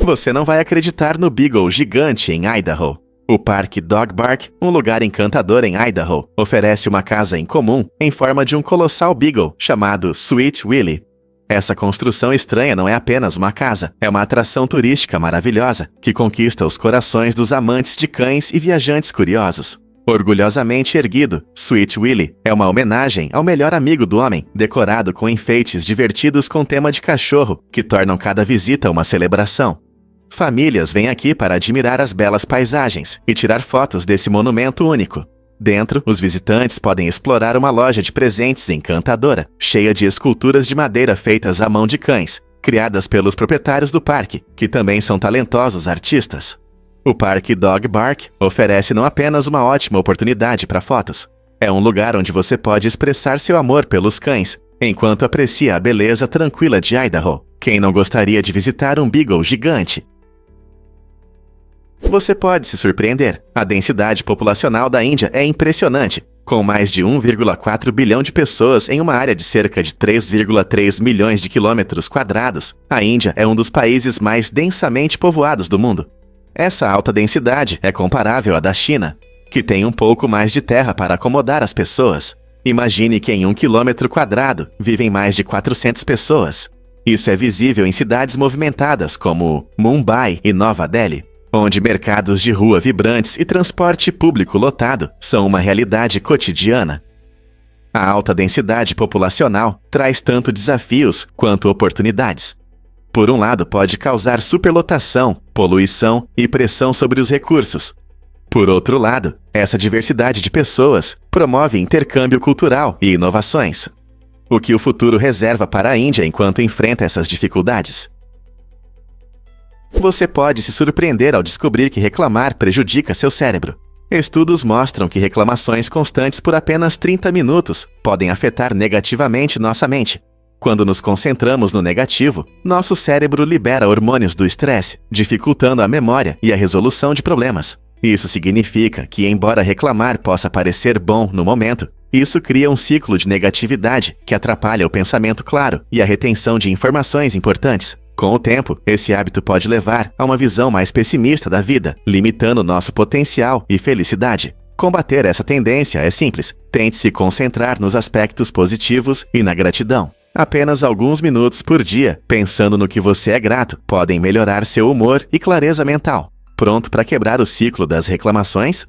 Você não vai acreditar no Beagle gigante em Idaho. O Parque Dog Bark, um lugar encantador em Idaho, oferece uma casa incomum em forma de um colossal Beagle chamado Sweet Willie. Essa construção estranha não é apenas uma casa, é uma atração turística maravilhosa que conquista os corações dos amantes de cães e viajantes curiosos. Orgulhosamente erguido, Sweet Willie é uma homenagem ao melhor amigo do homem, decorado com enfeites divertidos com tema de cachorro, que tornam cada visita uma celebração. Famílias vêm aqui para admirar as belas paisagens e tirar fotos desse monumento único. Dentro, os visitantes podem explorar uma loja de presentes encantadora, cheia de esculturas de madeira feitas à mão de cães, criadas pelos proprietários do parque, que também são talentosos artistas. O Parque Dog Bark oferece não apenas uma ótima oportunidade para fotos, é um lugar onde você pode expressar seu amor pelos cães, enquanto aprecia a beleza tranquila de Idaho. Quem não gostaria de visitar um Beagle gigante? Você pode se surpreender. A densidade populacional da Índia é impressionante. Com mais de 1,4 bilhão de pessoas em uma área de cerca de 3,3 milhões de quilômetros quadrados, a Índia é um dos países mais densamente povoados do mundo. Essa alta densidade é comparável à da China, que tem um pouco mais de terra para acomodar as pessoas. Imagine que em 1 quilômetro quadrado vivem mais de 400 pessoas. Isso é visível em cidades movimentadas como Mumbai e Nova Delhi, onde mercados de rua vibrantes e transporte público lotado são uma realidade cotidiana. A alta densidade populacional traz tanto desafios quanto oportunidades. Por um lado, pode causar superlotação, poluição e pressão sobre os recursos. Por outro lado, essa diversidade de pessoas promove intercâmbio cultural e inovações. O que o futuro reserva para a Índia enquanto enfrenta essas dificuldades? Você pode se surpreender ao descobrir que reclamar prejudica seu cérebro. Estudos mostram que reclamações constantes por apenas 30 minutos podem afetar negativamente nossa mente. Quando nos concentramos no negativo, nosso cérebro libera hormônios do estresse, dificultando a memória e a resolução de problemas. Isso significa que, embora reclamar possa parecer bom no momento, isso cria um ciclo de negatividade que atrapalha o pensamento claro e a retenção de informações importantes. Com o tempo, esse hábito pode levar a uma visão mais pessimista da vida, limitando nosso potencial e felicidade. Combater essa tendência é simples. Tente se concentrar nos aspectos positivos e na gratidão. Apenas alguns minutos por dia, pensando no que você é grato, podem melhorar seu humor e clareza mental. Pronto para quebrar o ciclo das reclamações?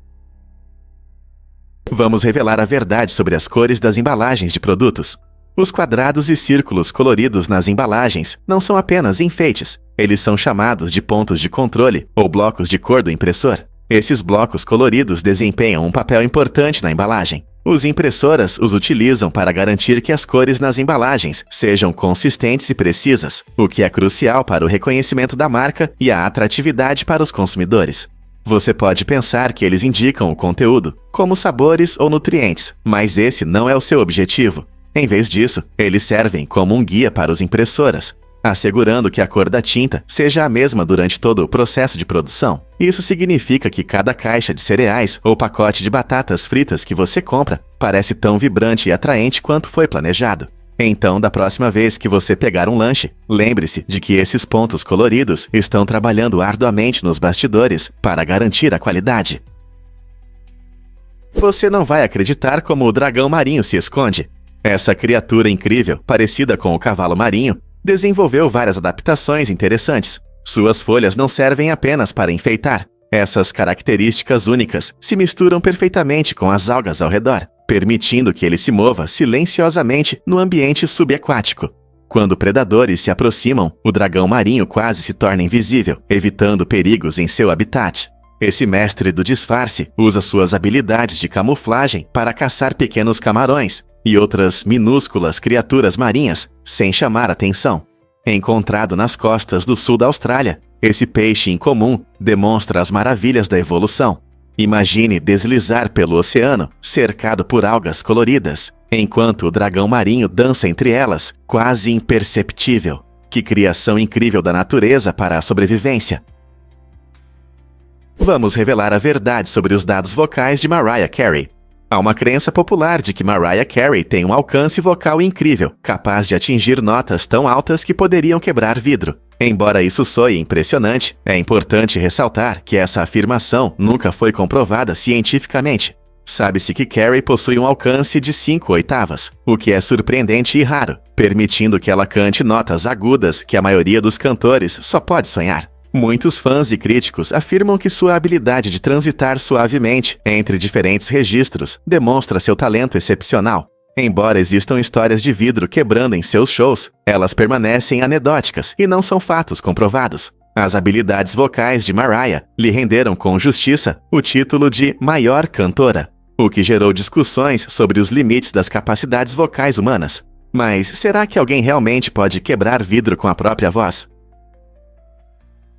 Vamos revelar a verdade sobre as cores das embalagens de produtos. Os quadrados e círculos coloridos nas embalagens não são apenas enfeites, eles são chamados de pontos de controle ou blocos de cor do impressor. Esses blocos coloridos desempenham um papel importante na embalagem. Os impressoras os utilizam para garantir que as cores nas embalagens sejam consistentes e precisas, o que é crucial para o reconhecimento da marca e a atratividade para os consumidores. Você pode pensar que eles indicam o conteúdo, como sabores ou nutrientes, mas esse não é o seu objetivo. Em vez disso, eles servem como um guia para os impressoras, assegurando que a cor da tinta seja a mesma durante todo o processo de produção. Isso significa que cada caixa de cereais ou pacote de batatas fritas que você compra parece tão vibrante e atraente quanto foi planejado. Então, da próxima vez que você pegar um lanche, lembre-se de que esses pontos coloridos estão trabalhando arduamente nos bastidores para garantir a qualidade. Você não vai acreditar como o dragão marinho se esconde. Essa criatura incrível, parecida com o cavalo marinho, desenvolveu várias adaptações interessantes. Suas folhas não servem apenas para enfeitar. Essas características únicas se misturam perfeitamente com as algas ao redor, permitindo que ele se mova silenciosamente no ambiente subaquático. Quando predadores se aproximam, o dragão marinho quase se torna invisível, evitando perigos em seu habitat. Esse mestre do disfarce usa suas habilidades de camuflagem para caçar pequenos camarões e outras minúsculas criaturas marinhas, sem chamar atenção. Encontrado nas costas do sul da Austrália, esse peixe incomum demonstra as maravilhas da evolução. Imagine deslizar pelo oceano, cercado por algas coloridas, enquanto o dragão marinho dança entre elas, quase imperceptível. Que criação incrível da natureza para a sobrevivência! Vamos revelar a verdade sobre os dados vocais de Mariah Carey. Há uma crença popular de que Mariah Carey tem um alcance vocal incrível, capaz de atingir notas tão altas que poderiam quebrar vidro. Embora isso soe impressionante, é importante ressaltar que essa afirmação nunca foi comprovada cientificamente. Sabe-se que Carrie possui um alcance de 5/8, o que é surpreendente e raro, permitindo que ela cante notas agudas que a maioria dos cantores só pode sonhar. Muitos fãs e críticos afirmam que sua habilidade de transitar suavemente entre diferentes registros demonstra seu talento excepcional. Embora existam histórias de vidro quebrando em seus shows, elas permanecem anedóticas e não são fatos comprovados. As habilidades vocais de Mariah lhe renderam com justiça o título de maior cantora, o que gerou discussões sobre os limites das capacidades vocais humanas. Mas será que alguém realmente pode quebrar vidro com a própria voz?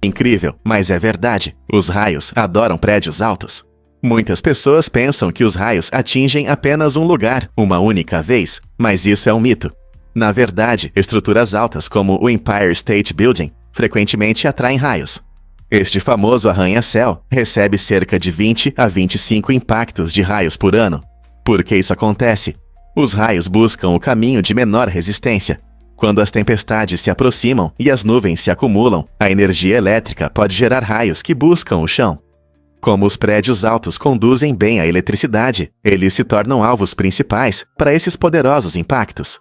Incrível, mas é verdade. Os raios adoram prédios altos. Muitas pessoas pensam que os raios atingem apenas um lugar, uma única vez, mas isso é um mito. Na verdade, estruturas altas como o Empire State Building frequentemente atraem raios. Este famoso arranha-céu recebe cerca de 20 a 25 impactos de raios por ano. Por que isso acontece? Os raios buscam o caminho de menor resistência. Quando as tempestades se aproximam e as nuvens se acumulam, a energia elétrica pode gerar raios que buscam o chão. Como os prédios altos conduzem bem a eletricidade, eles se tornam alvos principais para esses poderosos impactos.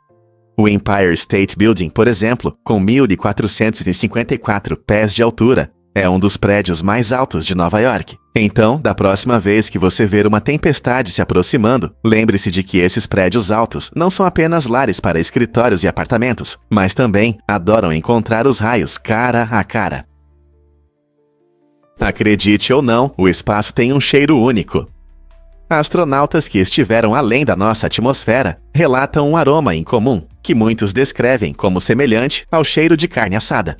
O Empire State Building, por exemplo, com 1.454 pés de altura, é um dos prédios mais altos de Nova York. Então, da próxima vez que você ver uma tempestade se aproximando, lembre-se de que esses prédios altos não são apenas lares para escritórios e apartamentos, mas também adoram encontrar os raios cara a cara. Acredite ou não, o espaço tem um cheiro único. Astronautas que estiveram além da nossa atmosfera relatam um aroma incomum, que muitos descrevem como semelhante ao cheiro de carne assada.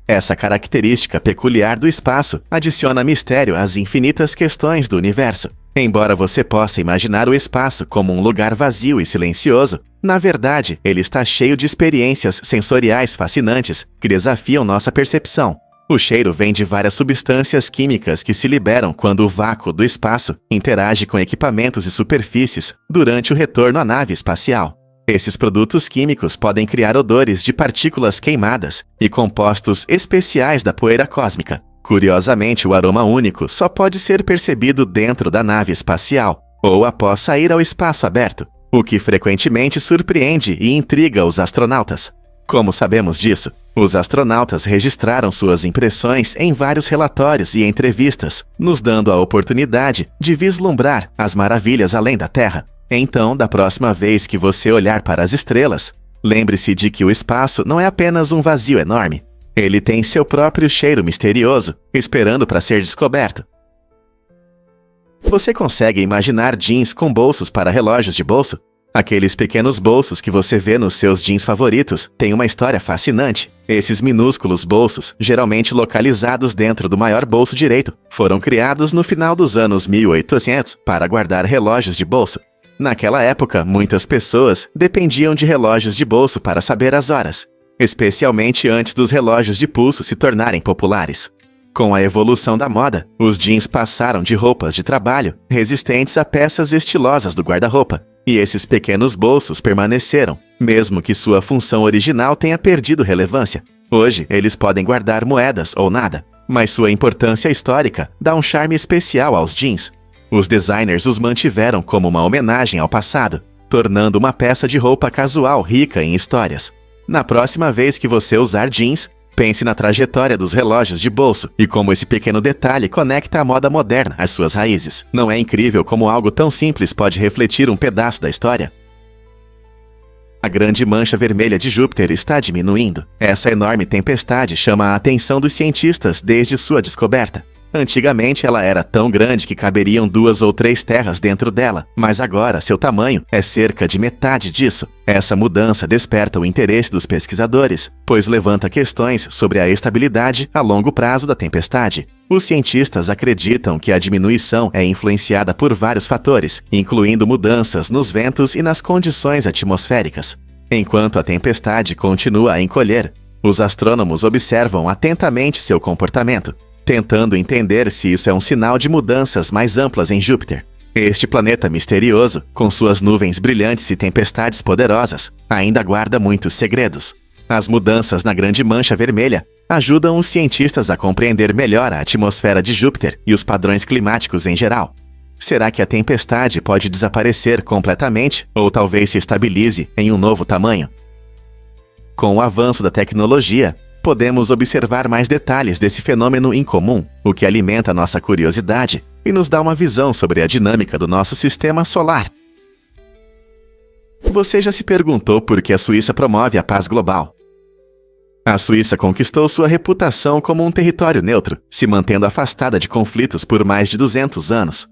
Essa característica peculiar do espaço adiciona mistério às infinitas questões do universo. Embora você possa imaginar o espaço como um lugar vazio e silencioso, na verdade, ele está cheio de experiências sensoriais fascinantes que desafiam nossa percepção. O cheiro vem de várias substâncias químicas que se liberam quando o vácuo do espaço interage com equipamentos e superfícies durante o retorno à nave espacial. Esses produtos químicos podem criar odores de partículas queimadas e compostos especiais da poeira cósmica. Curiosamente, o aroma único só pode ser percebido dentro da nave espacial ou após sair ao espaço aberto, o que frequentemente surpreende e intriga os astronautas. Como sabemos disso? Os astronautas registraram suas impressões em vários relatórios e entrevistas, nos dando a oportunidade de vislumbrar as maravilhas além da Terra. Então, da próxima vez que você olhar para as estrelas, lembre-se de que o espaço não é apenas um vazio enorme. Ele tem seu próprio cheiro misterioso, esperando para ser descoberto. Você consegue imaginar jeans com bolsos para relógios de bolso? Aqueles pequenos bolsos que você vê nos seus jeans favoritos têm uma história fascinante. Esses minúsculos bolsos, geralmente localizados dentro do maior bolso direito, foram criados no final dos anos 1800 para guardar relógios de bolso. Naquela época, muitas pessoas dependiam de relógios de bolso para saber as horas, especialmente antes dos relógios de pulso se tornarem populares. Com a evolução da moda, os jeans passaram de roupas de trabalho resistentes a peças estilosas do guarda-roupa. E esses pequenos bolsos permaneceram, mesmo que sua função original tenha perdido relevância. Hoje, eles podem guardar moedas ou nada, mas sua importância histórica dá um charme especial aos jeans. Os designers os mantiveram como uma homenagem ao passado, tornando uma peça de roupa casual rica em histórias. Na próxima vez que você usar jeans, pense na trajetória dos relógios de bolso e como esse pequeno detalhe conecta a moda moderna às suas raízes. Não é incrível como algo tão simples pode refletir um pedaço da história? A grande mancha vermelha de Júpiter está diminuindo. Essa enorme tempestade chama a atenção dos cientistas desde sua descoberta. Antigamente ela era tão grande que caberiam 2 ou 3 terras dentro dela, mas agora seu tamanho é cerca de metade disso. Essa mudança desperta o interesse dos pesquisadores, pois levanta questões sobre a estabilidade a longo prazo da tempestade. Os cientistas acreditam que a diminuição é influenciada por vários fatores, incluindo mudanças nos ventos e nas condições atmosféricas. Enquanto a tempestade continua a encolher, os astrônomos observam atentamente seu comportamento, tentando entender se isso é um sinal de mudanças mais amplas em Júpiter. Este planeta misterioso, com suas nuvens brilhantes e tempestades poderosas, ainda guarda muitos segredos. As mudanças na Grande Mancha Vermelha ajudam os cientistas a compreender melhor a atmosfera de Júpiter e os padrões climáticos em geral. Será que a tempestade pode desaparecer completamente ou talvez se estabilize em um novo tamanho? Com o avanço da tecnologia, podemos observar mais detalhes desse fenômeno incomum, o que alimenta nossa curiosidade e nos dá uma visão sobre a dinâmica do nosso sistema solar. Você já se perguntou por que a Suíça promove a paz global? A Suíça conquistou sua reputação como um território neutro, se mantendo afastada de conflitos por mais de 200 anos.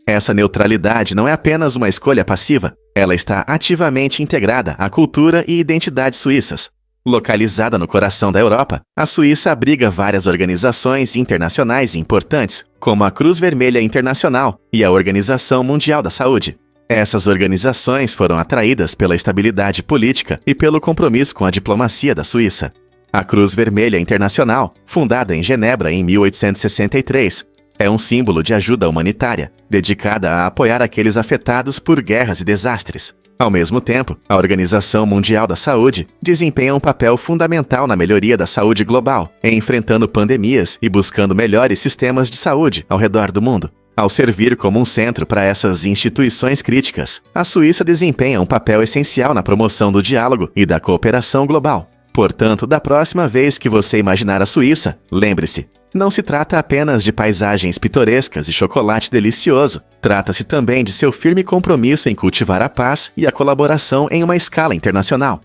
Essa neutralidade não é apenas uma escolha passiva, ela está ativamente integrada à cultura e identidade suíças. Localizada no coração da Europa, a Suíça abriga várias organizações internacionais importantes, como a Cruz Vermelha Internacional e a Organização Mundial da Saúde. Essas organizações foram atraídas pela estabilidade política e pelo compromisso com a diplomacia da Suíça. A Cruz Vermelha Internacional, fundada em Genebra em 1863, é um símbolo de ajuda humanitária, dedicada a apoiar aqueles afetados por guerras e desastres. Ao mesmo tempo, a Organização Mundial da Saúde desempenha um papel fundamental na melhoria da saúde global, enfrentando pandemias e buscando melhores sistemas de saúde ao redor do mundo. Ao servir como um centro para essas instituições críticas, a Suíça desempenha um papel essencial na promoção do diálogo e da cooperação global. Portanto, da próxima vez que você imaginar a Suíça, lembre-se, não se trata apenas de paisagens pitorescas e chocolate delicioso. Trata-se também de seu firme compromisso em cultivar a paz e a colaboração em uma escala internacional.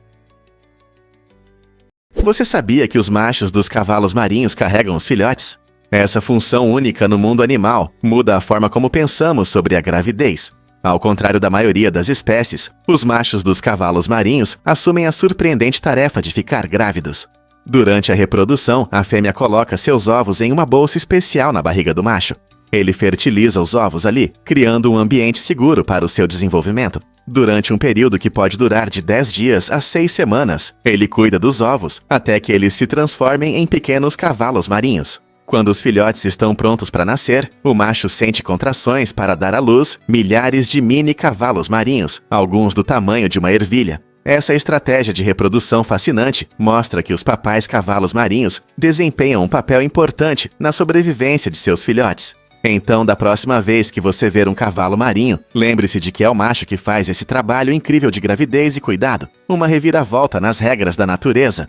Você sabia que os machos dos cavalos marinhos carregam os filhotes? Essa função única no mundo animal muda a forma como pensamos sobre a gravidez. Ao contrário da maioria das espécies, os machos dos cavalos marinhos assumem a surpreendente tarefa de ficar grávidos. Durante a reprodução, a fêmea coloca seus ovos em uma bolsa especial na barriga do macho. Ele fertiliza os ovos ali, criando um ambiente seguro para o seu desenvolvimento. Durante um período que pode durar de 10 dias a 6 semanas, ele cuida dos ovos até que eles se transformem em pequenos cavalos marinhos. Quando os filhotes estão prontos para nascer, o macho sente contrações para dar à luz milhares de mini cavalos marinhos, alguns do tamanho de uma ervilha. Essa estratégia de reprodução fascinante mostra que os papais cavalos marinhos desempenham um papel importante na sobrevivência de seus filhotes. Então, da próxima vez que você ver um cavalo marinho, lembre-se de que é o macho que faz esse trabalho incrível de gravidez e cuidado, uma reviravolta nas regras da natureza.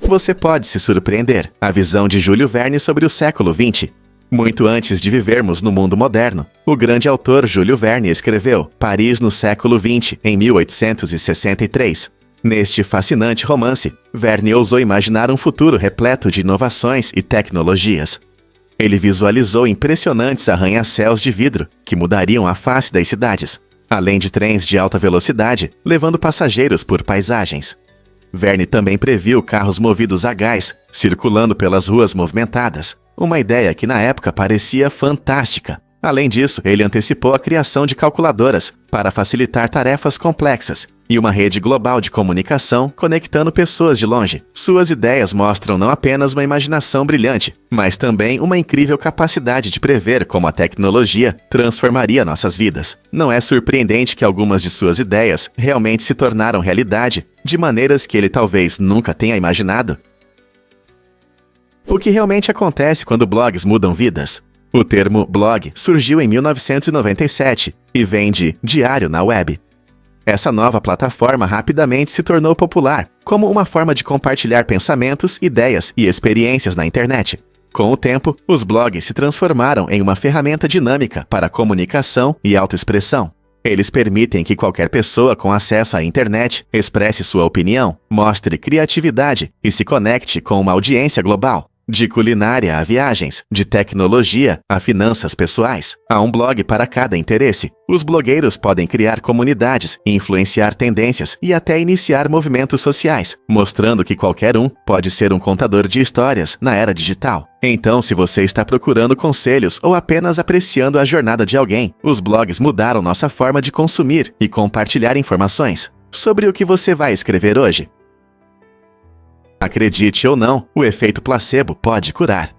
Você pode se surpreender. A visão de Júlio Verne sobre o século XX. Muito antes de vivermos no mundo moderno, o grande autor Júlio Verne escreveu Paris no século XX, em 1863. Neste fascinante romance, Verne ousou imaginar um futuro repleto de inovações e tecnologias. Ele visualizou impressionantes arranha-céus de vidro que mudariam a face das cidades, além de trens de alta velocidade levando passageiros por paisagens. Verne também previu carros movidos a gás circulando pelas ruas movimentadas, uma ideia que na época parecia fantástica. Além disso, ele antecipou a criação de calculadoras para facilitar tarefas complexas e uma rede global de comunicação conectando pessoas de longe. Suas ideias mostram não apenas uma imaginação brilhante, mas também uma incrível capacidade de prever como a tecnologia transformaria nossas vidas. Não é surpreendente que algumas de suas ideias realmente se tornaram realidade de maneiras que ele talvez nunca tenha imaginado. O que realmente acontece quando blogs mudam vidas? O termo blog surgiu em 1997 e vem de diário na web. Essa nova plataforma rapidamente se tornou popular como uma forma de compartilhar pensamentos, ideias e experiências na internet. Com o tempo, os blogs se transformaram em uma ferramenta dinâmica para comunicação e autoexpressão. Eles permitem que qualquer pessoa com acesso à internet expresse sua opinião, mostre criatividade e se conecte com uma audiência global. De culinária a viagens, de tecnologia a finanças pessoais, há um blog para cada interesse. Os blogueiros podem criar comunidades, influenciar tendências e até iniciar movimentos sociais, mostrando que qualquer um pode ser um contador de histórias na era digital. Então, se você está procurando conselhos ou apenas apreciando a jornada de alguém, os blogs mudaram nossa forma de consumir e compartilhar informações. Sobre o que você vai escrever hoje? Acredite ou não, o efeito placebo pode curar.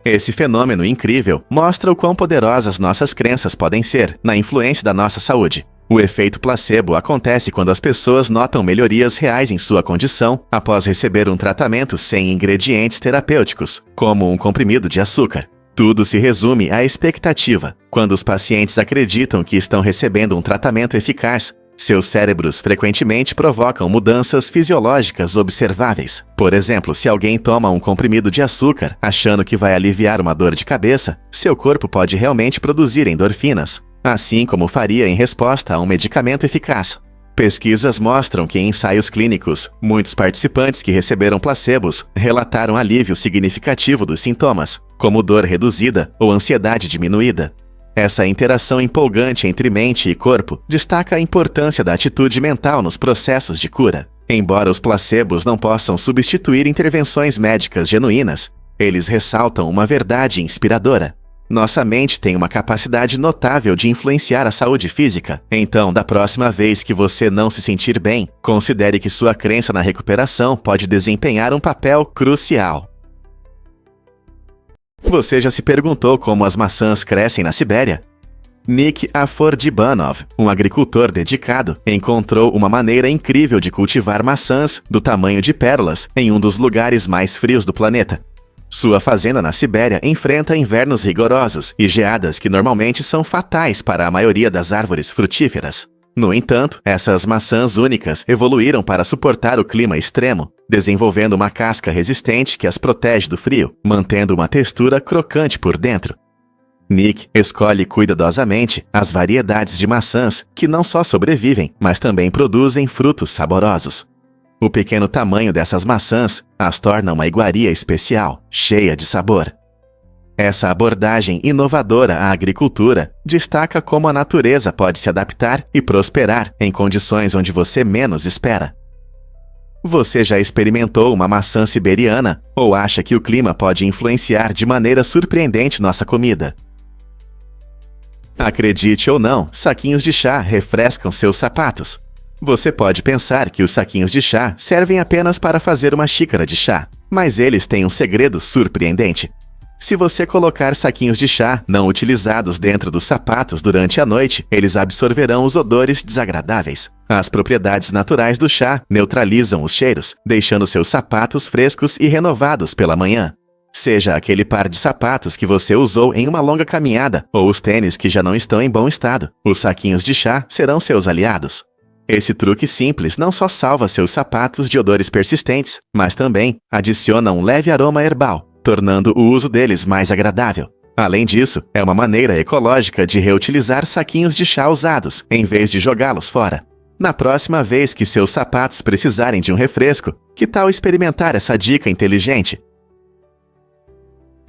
Esse fenômeno incrível mostra o quão poderosas nossas crenças podem ser na influência da nossa saúde. O efeito placebo acontece quando as pessoas notam melhorias reais em sua condição após receber um tratamento sem ingredientes terapêuticos, como um comprimido de açúcar. Tudo se resume à expectativa. Quando os pacientes acreditam que estão recebendo um tratamento eficaz, seus cérebros frequentemente provocam mudanças fisiológicas observáveis. Por exemplo, se alguém toma um comprimido de açúcar achando que vai aliviar uma dor de cabeça, seu corpo pode realmente produzir endorfinas, assim como faria em resposta a um medicamento eficaz. Pesquisas mostram que em ensaios clínicos, muitos participantes que receberam placebos relataram alívio significativo dos sintomas, como dor reduzida ou ansiedade diminuída. Essa interação empolgante entre mente e corpo destaca a importância da atitude mental nos processos de cura. Embora os placebos não possam substituir intervenções médicas genuínas, eles ressaltam uma verdade inspiradora. Nossa mente tem uma capacidade notável de influenciar a saúde física. Então, da próxima vez que você não se sentir bem, considere que sua crença na recuperação pode desempenhar um papel crucial. Você já se perguntou como as maçãs crescem na Sibéria? Nick Afordibanov, um agricultor dedicado, encontrou uma maneira incrível de cultivar maçãs do tamanho de pérolas em um dos lugares mais frios do planeta. Sua fazenda na Sibéria enfrenta invernos rigorosos e geadas que normalmente são fatais para a maioria das árvores frutíferas. No entanto, essas maçãs únicas evoluíram para suportar o clima extremo, desenvolvendo uma casca resistente que as protege do frio, mantendo uma textura crocante por dentro. Nick escolhe cuidadosamente as variedades de maçãs que não só sobrevivem, mas também produzem frutos saborosos. O pequeno tamanho dessas maçãs as torna uma iguaria especial, cheia de sabor. Essa abordagem inovadora à agricultura destaca como a natureza pode se adaptar e prosperar em condições onde você menos espera. Você já experimentou uma maçã siberiana ou acha que o clima pode influenciar de maneira surpreendente nossa comida? Acredite ou não, saquinhos de chá refrescam seus sapatos. Você pode pensar que os saquinhos de chá servem apenas para fazer uma xícara de chá, mas eles têm um segredo surpreendente. Se você colocar saquinhos de chá não utilizados dentro dos sapatos durante a noite, eles absorverão os odores desagradáveis. As propriedades naturais do chá neutralizam os cheiros, deixando seus sapatos frescos e renovados pela manhã. Seja aquele par de sapatos que você usou em uma longa caminhada ou os tênis que já não estão em bom estado, os saquinhos de chá serão seus aliados. Esse truque simples não só salva seus sapatos de odores persistentes, mas também adiciona um leve aroma herbal, tornando o uso deles mais agradável. Além disso, é uma maneira ecológica de reutilizar saquinhos de chá usados, em vez de jogá-los fora. Na próxima vez que seus sapatos precisarem de um refresco, que tal experimentar essa dica inteligente?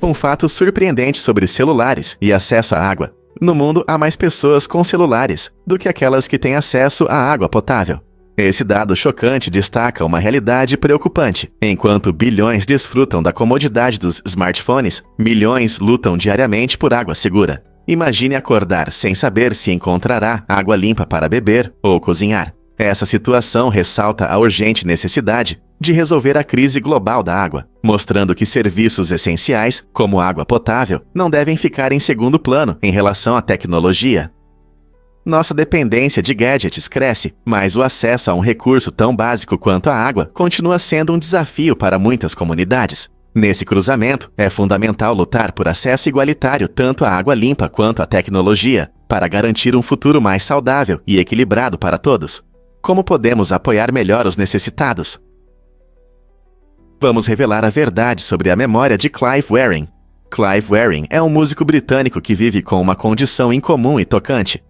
Um fato surpreendente sobre celulares e acesso à água. No mundo, há mais pessoas com celulares do que aquelas que têm acesso à água potável. Esse dado chocante destaca uma realidade preocupante. Enquanto bilhões desfrutam da comodidade dos smartphones, milhões lutam diariamente por água segura. Imagine acordar sem saber se encontrará água limpa para beber ou cozinhar. Essa situação ressalta a urgente necessidade de resolver a crise global da água, mostrando que serviços essenciais, como água potável, não devem ficar em segundo plano em relação à tecnologia. Nossa dependência de gadgets cresce, mas o acesso a um recurso tão básico quanto a água continua sendo um desafio para muitas comunidades. Nesse cruzamento, é fundamental lutar por acesso igualitário tanto à água limpa quanto à tecnologia, para garantir um futuro mais saudável e equilibrado para todos. Como podemos apoiar melhor os necessitados? Vamos revelar a verdade sobre a memória de Clive Wearing. Clive Wearing é um músico britânico que vive com uma condição incomum e tocante.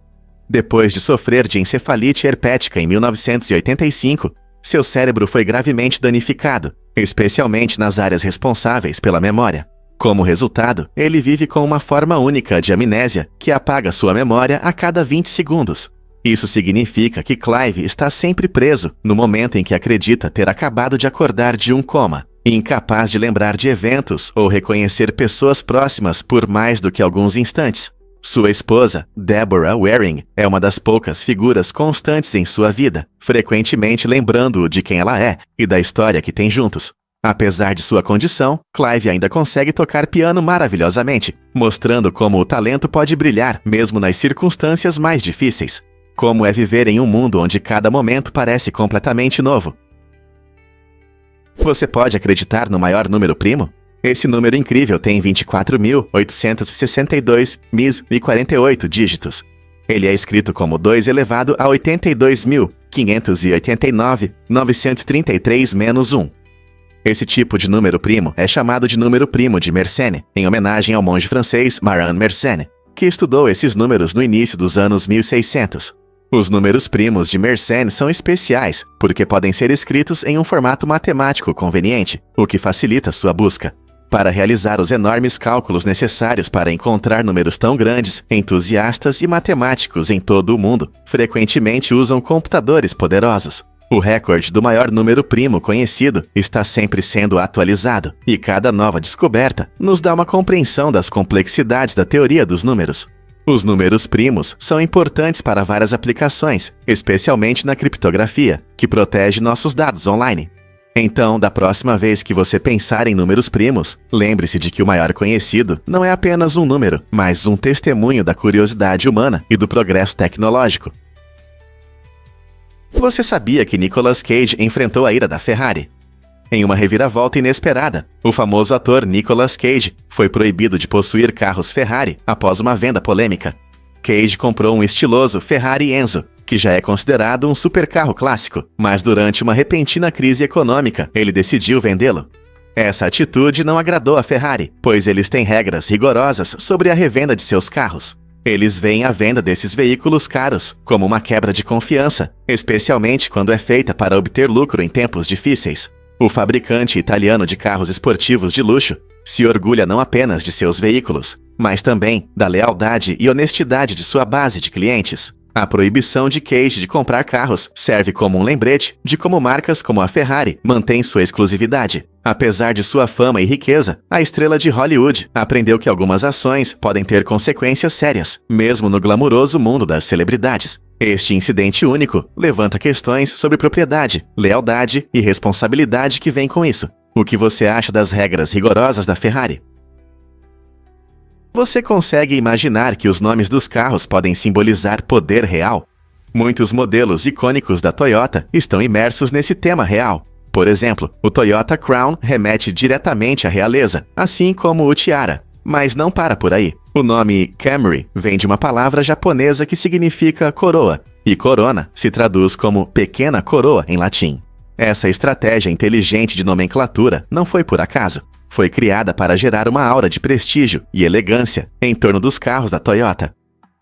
Depois de sofrer de encefalite herpética em 1985, seu cérebro foi gravemente danificado, especialmente nas áreas responsáveis pela memória. Como resultado, ele vive com uma forma única de amnésia que apaga sua memória a cada 20 segundos. Isso significa que Clive está sempre preso no momento em que acredita ter acabado de acordar de um coma, incapaz de lembrar de eventos ou reconhecer pessoas próximas por mais do que alguns instantes. Sua esposa, Deborah Waring, é uma das poucas figuras constantes em sua vida, frequentemente lembrando-o de quem ela é e da história que tem juntos. Apesar de sua condição, Clive ainda consegue tocar piano maravilhosamente, mostrando como o talento pode brilhar mesmo nas circunstâncias mais difíceis. Como é viver em um mundo onde cada momento parece completamente novo? Você pode acreditar no maior número primo? Esse número incrível tem 24.862.048 dígitos. Ele é escrito como 2 elevado a 82.589.933 menos 1. Esse tipo de número primo é chamado de número primo de Mersenne, em homenagem ao monge francês Marin Mersenne, que estudou esses números no início dos anos 1600. Os números primos de Mersenne são especiais, porque podem ser escritos em um formato matemático conveniente, o que facilita sua busca. Para realizar os enormes cálculos necessários para encontrar números tão grandes, entusiastas e matemáticos em todo o mundo frequentemente usam computadores poderosos. O recorde do maior número primo conhecido está sempre sendo atualizado, e cada nova descoberta nos dá uma compreensão das complexidades da teoria dos números. Os números primos são importantes para várias aplicações, especialmente na criptografia, que protege nossos dados online. Então, da próxima vez que você pensar em números primos, lembre-se de que o maior conhecido não é apenas um número, mas um testemunho da curiosidade humana e do progresso tecnológico. Você sabia que Nicolas Cage enfrentou a ira da Ferrari? Em uma reviravolta inesperada, o famoso ator Nicolas Cage foi proibido de possuir carros Ferrari após uma venda polêmica. Cage comprou um estiloso Ferrari Enzo, que já é considerado um supercarro clássico, mas durante uma repentina crise econômica, ele decidiu vendê-lo. Essa atitude não agradou a Ferrari, pois eles têm regras rigorosas sobre a revenda de seus carros. Eles veem a venda desses veículos caros como uma quebra de confiança, especialmente quando é feita para obter lucro em tempos difíceis. O fabricante italiano de carros esportivos de luxo se orgulha não apenas de seus veículos, mas também da lealdade e honestidade de sua base de clientes. A proibição de Cage de comprar carros serve como um lembrete de como marcas como a Ferrari mantêm sua exclusividade. Apesar de sua fama e riqueza, a estrela de Hollywood aprendeu que algumas ações podem ter consequências sérias, mesmo no glamuroso mundo das celebridades. Este incidente único levanta questões sobre propriedade, lealdade e responsabilidade que vem com isso. O que você acha das regras rigorosas da Ferrari? Você consegue imaginar que os nomes dos carros podem simbolizar poder real? Muitos modelos icônicos da Toyota estão imersos nesse tema real. Por exemplo, o Toyota Crown remete diretamente à realeza, assim como o Tiara. Mas não para por aí. O nome Camry vem de uma palavra japonesa que significa coroa, e corona se traduz como pequena coroa em latim. Essa estratégia inteligente de nomenclatura não foi por acaso. Foi criada para gerar uma aura de prestígio e elegância em torno dos carros da Toyota.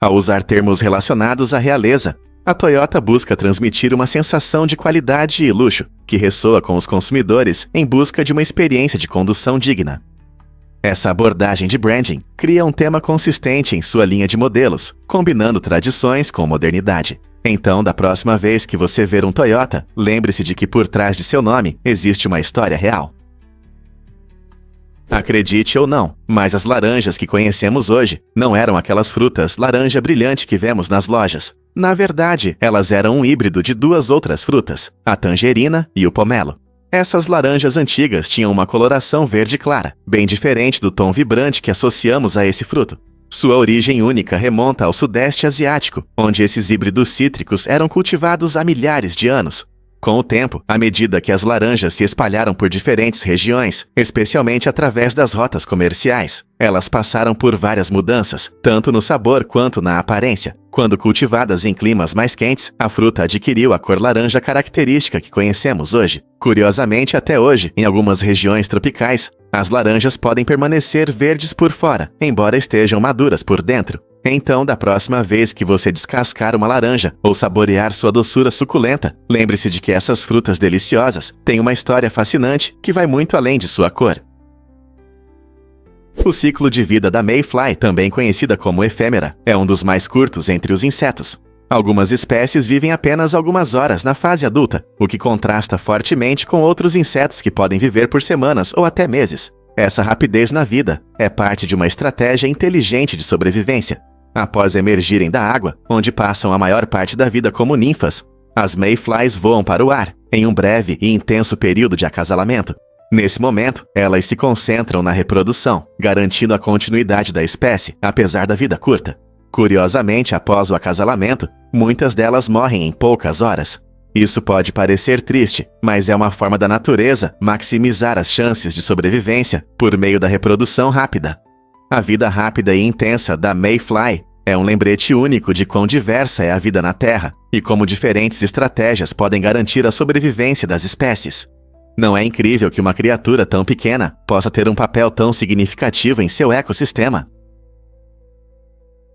Ao usar termos relacionados à realeza, a Toyota busca transmitir uma sensação de qualidade e luxo, que ressoa com os consumidores em busca de uma experiência de condução digna. Essa abordagem de branding cria um tema consistente em sua linha de modelos, combinando tradições com modernidade. Então, da próxima vez que você ver um Toyota, lembre-se de que por trás de seu nome existe uma história real. Acredite ou não, mas as laranjas que conhecemos hoje não eram aquelas frutas laranja brilhante que vemos nas lojas. Na verdade, elas eram um híbrido de duas outras frutas, a tangerina e o pomelo. Essas laranjas antigas tinham uma coloração verde clara, bem diferente do tom vibrante que associamos a esse fruto. Sua origem única remonta ao Sudeste Asiático, onde esses híbridos cítricos eram cultivados há milhares de anos. Com o tempo, à medida que as laranjas se espalharam por diferentes regiões, especialmente através das rotas comerciais, elas passaram por várias mudanças, tanto no sabor quanto na aparência. Quando cultivadas em climas mais quentes, a fruta adquiriu a cor laranja característica que conhecemos hoje. Curiosamente, até hoje, em algumas regiões tropicais, as laranjas podem permanecer verdes por fora, embora estejam maduras por dentro. Então, da próxima vez que você descascar uma laranja ou saborear sua doçura suculenta, lembre-se de que essas frutas deliciosas têm uma história fascinante que vai muito além de sua cor. O ciclo de vida da Mayfly, também conhecida como efêmera, é um dos mais curtos entre os insetos. Algumas espécies vivem apenas algumas horas na fase adulta, o que contrasta fortemente com outros insetos que podem viver por semanas ou até meses. Essa rapidez na vida é parte de uma estratégia inteligente de sobrevivência. Após emergirem da água, onde passam a maior parte da vida como ninfas, as Mayflies voam para o ar, em um breve e intenso período de acasalamento. Nesse momento, elas se concentram na reprodução, garantindo a continuidade da espécie, apesar da vida curta. Curiosamente, após o acasalamento, muitas delas morrem em poucas horas. Isso pode parecer triste, mas é uma forma da natureza maximizar as chances de sobrevivência por meio da reprodução rápida. A vida rápida e intensa da Mayfly é um lembrete único de quão diversa é a vida na Terra e como diferentes estratégias podem garantir a sobrevivência das espécies. Não é incrível que uma criatura tão pequena possa ter um papel tão significativo em seu ecossistema?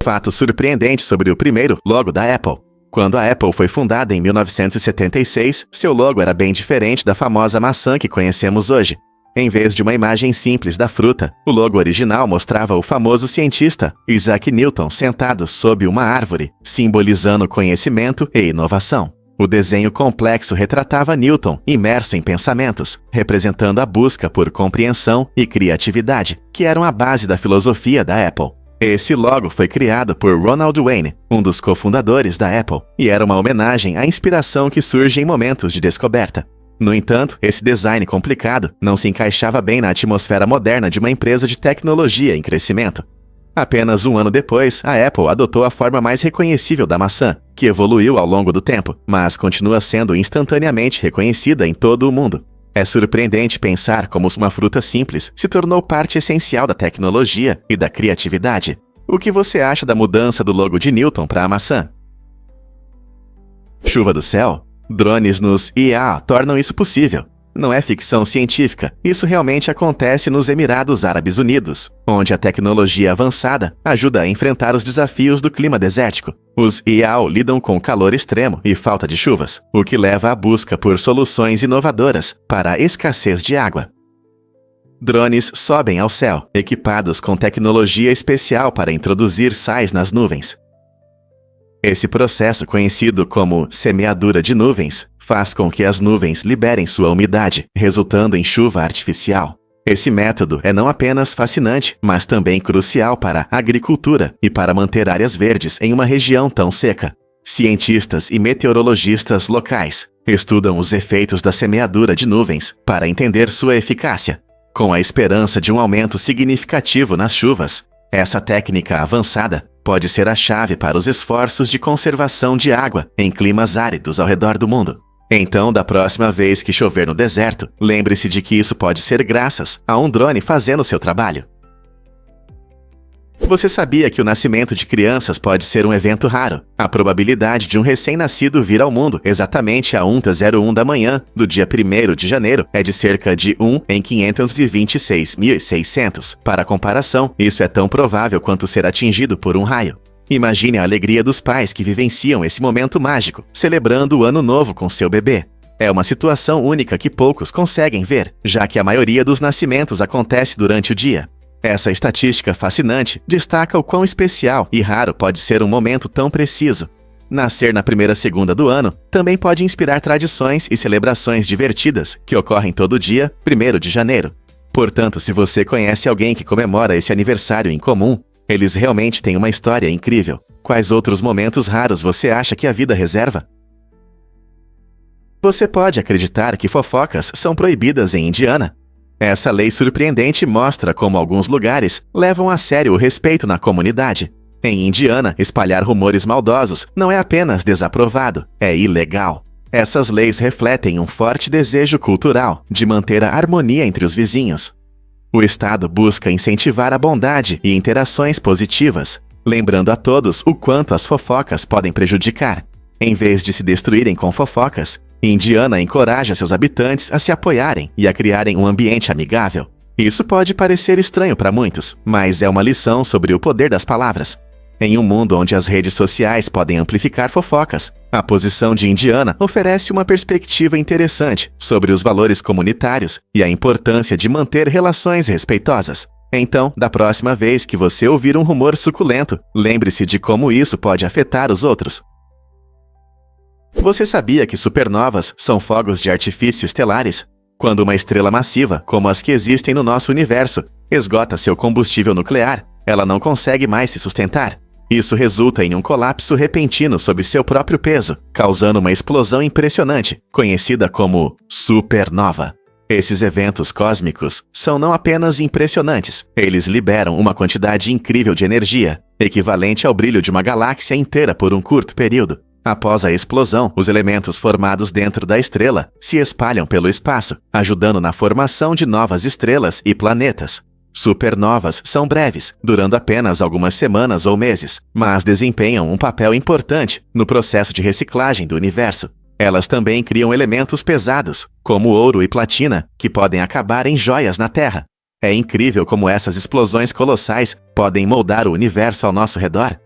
Fato surpreendente sobre o primeiro logo da Apple. Quando a Apple foi fundada em 1976, seu logo era bem diferente da famosa maçã que conhecemos hoje. Em vez de uma imagem simples da fruta, o logo original mostrava o famoso cientista Isaac Newton sentado sob uma árvore, simbolizando conhecimento e inovação. O desenho complexo retratava Newton imerso em pensamentos, representando a busca por compreensão e criatividade, que eram a base da filosofia da Apple. Esse logo foi criado por Ronald Wayne, um dos cofundadores da Apple, e era uma homenagem à inspiração que surge em momentos de descoberta. No entanto, esse design complicado não se encaixava bem na atmosfera moderna de uma empresa de tecnologia em crescimento. Apenas um ano depois, a Apple adotou a forma mais reconhecível da maçã, que evoluiu ao longo do tempo, mas continua sendo instantaneamente reconhecida em todo o mundo. É surpreendente pensar como uma fruta simples se tornou parte essencial da tecnologia e da criatividade. O que você acha da mudança do logo de Newton para a maçã? Chuva do céu? Drones nos IA tornam isso possível. Não é ficção científica, isso realmente acontece nos Emirados Árabes Unidos, onde a tecnologia avançada ajuda a enfrentar os desafios do clima desértico. Os IAO lidam com calor extremo e falta de chuvas, o que leva à busca por soluções inovadoras para a escassez de água. Drones sobem ao céu, equipados com tecnologia especial para introduzir sais nas nuvens. Esse processo, conhecido como semeadura de nuvens, faz com que as nuvens liberem sua umidade, resultando em chuva artificial. Esse método é não apenas fascinante, mas também crucial para a agricultura e para manter áreas verdes em uma região tão seca. Cientistas e meteorologistas locais estudam os efeitos da semeadura de nuvens para entender sua eficácia, com a esperança de um aumento significativo nas chuvas. Essa técnica avançada pode ser a chave para os esforços de conservação de água em climas áridos ao redor do mundo. Então, da próxima vez que chover no deserto, lembre-se de que isso pode ser graças a um drone fazendo seu trabalho. Você sabia que o nascimento de crianças pode ser um evento raro? A probabilidade de um recém-nascido vir ao mundo exatamente a 1h01 da manhã do dia 1º de janeiro é de cerca de 1 em 526.600. Para comparação, isso é tão provável quanto ser atingido por um raio. Imagine a alegria dos pais que vivenciam esse momento mágico, celebrando o ano novo com seu bebê. É uma situação única que poucos conseguem ver, já que a maioria dos nascimentos acontece durante o dia. Essa estatística fascinante destaca o quão especial e raro pode ser um momento tão preciso. Nascer na primeira segunda do ano também pode inspirar tradições e celebrações divertidas que ocorrem todo dia, 1º de janeiro. Portanto, se você conhece alguém que comemora esse aniversário em comum, eles realmente têm uma história incrível. Quais outros momentos raros você acha que a vida reserva? Você pode acreditar que fofocas são proibidas em Indiana? Essa lei surpreendente mostra como alguns lugares levam a sério o respeito na comunidade. Em Indiana, espalhar rumores maldosos não é apenas desaprovado, é ilegal. Essas leis refletem um forte desejo cultural de manter a harmonia entre os vizinhos. O Estado busca incentivar a bondade e interações positivas, lembrando a todos o quanto as fofocas podem prejudicar. Em vez de se destruírem com fofocas, Indiana encoraja seus habitantes a se apoiarem e a criarem um ambiente amigável. Isso pode parecer estranho para muitos, mas é uma lição sobre o poder das palavras. Em um mundo onde as redes sociais podem amplificar fofocas, a posição de Indiana oferece uma perspectiva interessante sobre os valores comunitários e a importância de manter relações respeitosas. Então, da próxima vez que você ouvir um rumor suculento, lembre-se de como isso pode afetar os outros. Você sabia que supernovas são fogos de artifício estelares? Quando uma estrela massiva, como as que existem no nosso universo, esgota seu combustível nuclear, ela não consegue mais se sustentar. Isso resulta em um colapso repentino sob seu próprio peso, causando uma explosão impressionante, conhecida como supernova. Esses eventos cósmicos são não apenas impressionantes, eles liberam uma quantidade incrível de energia, equivalente ao brilho de uma galáxia inteira por um curto período. Após a explosão, os elementos formados dentro da estrela se espalham pelo espaço, ajudando na formação de novas estrelas e planetas. Supernovas são breves, durando apenas algumas semanas ou meses, mas desempenham um papel importante no processo de reciclagem do universo. Elas também criam elementos pesados, como ouro e platina, que podem acabar em joias na Terra. É incrível como essas explosões colossais podem moldar o universo ao nosso redor.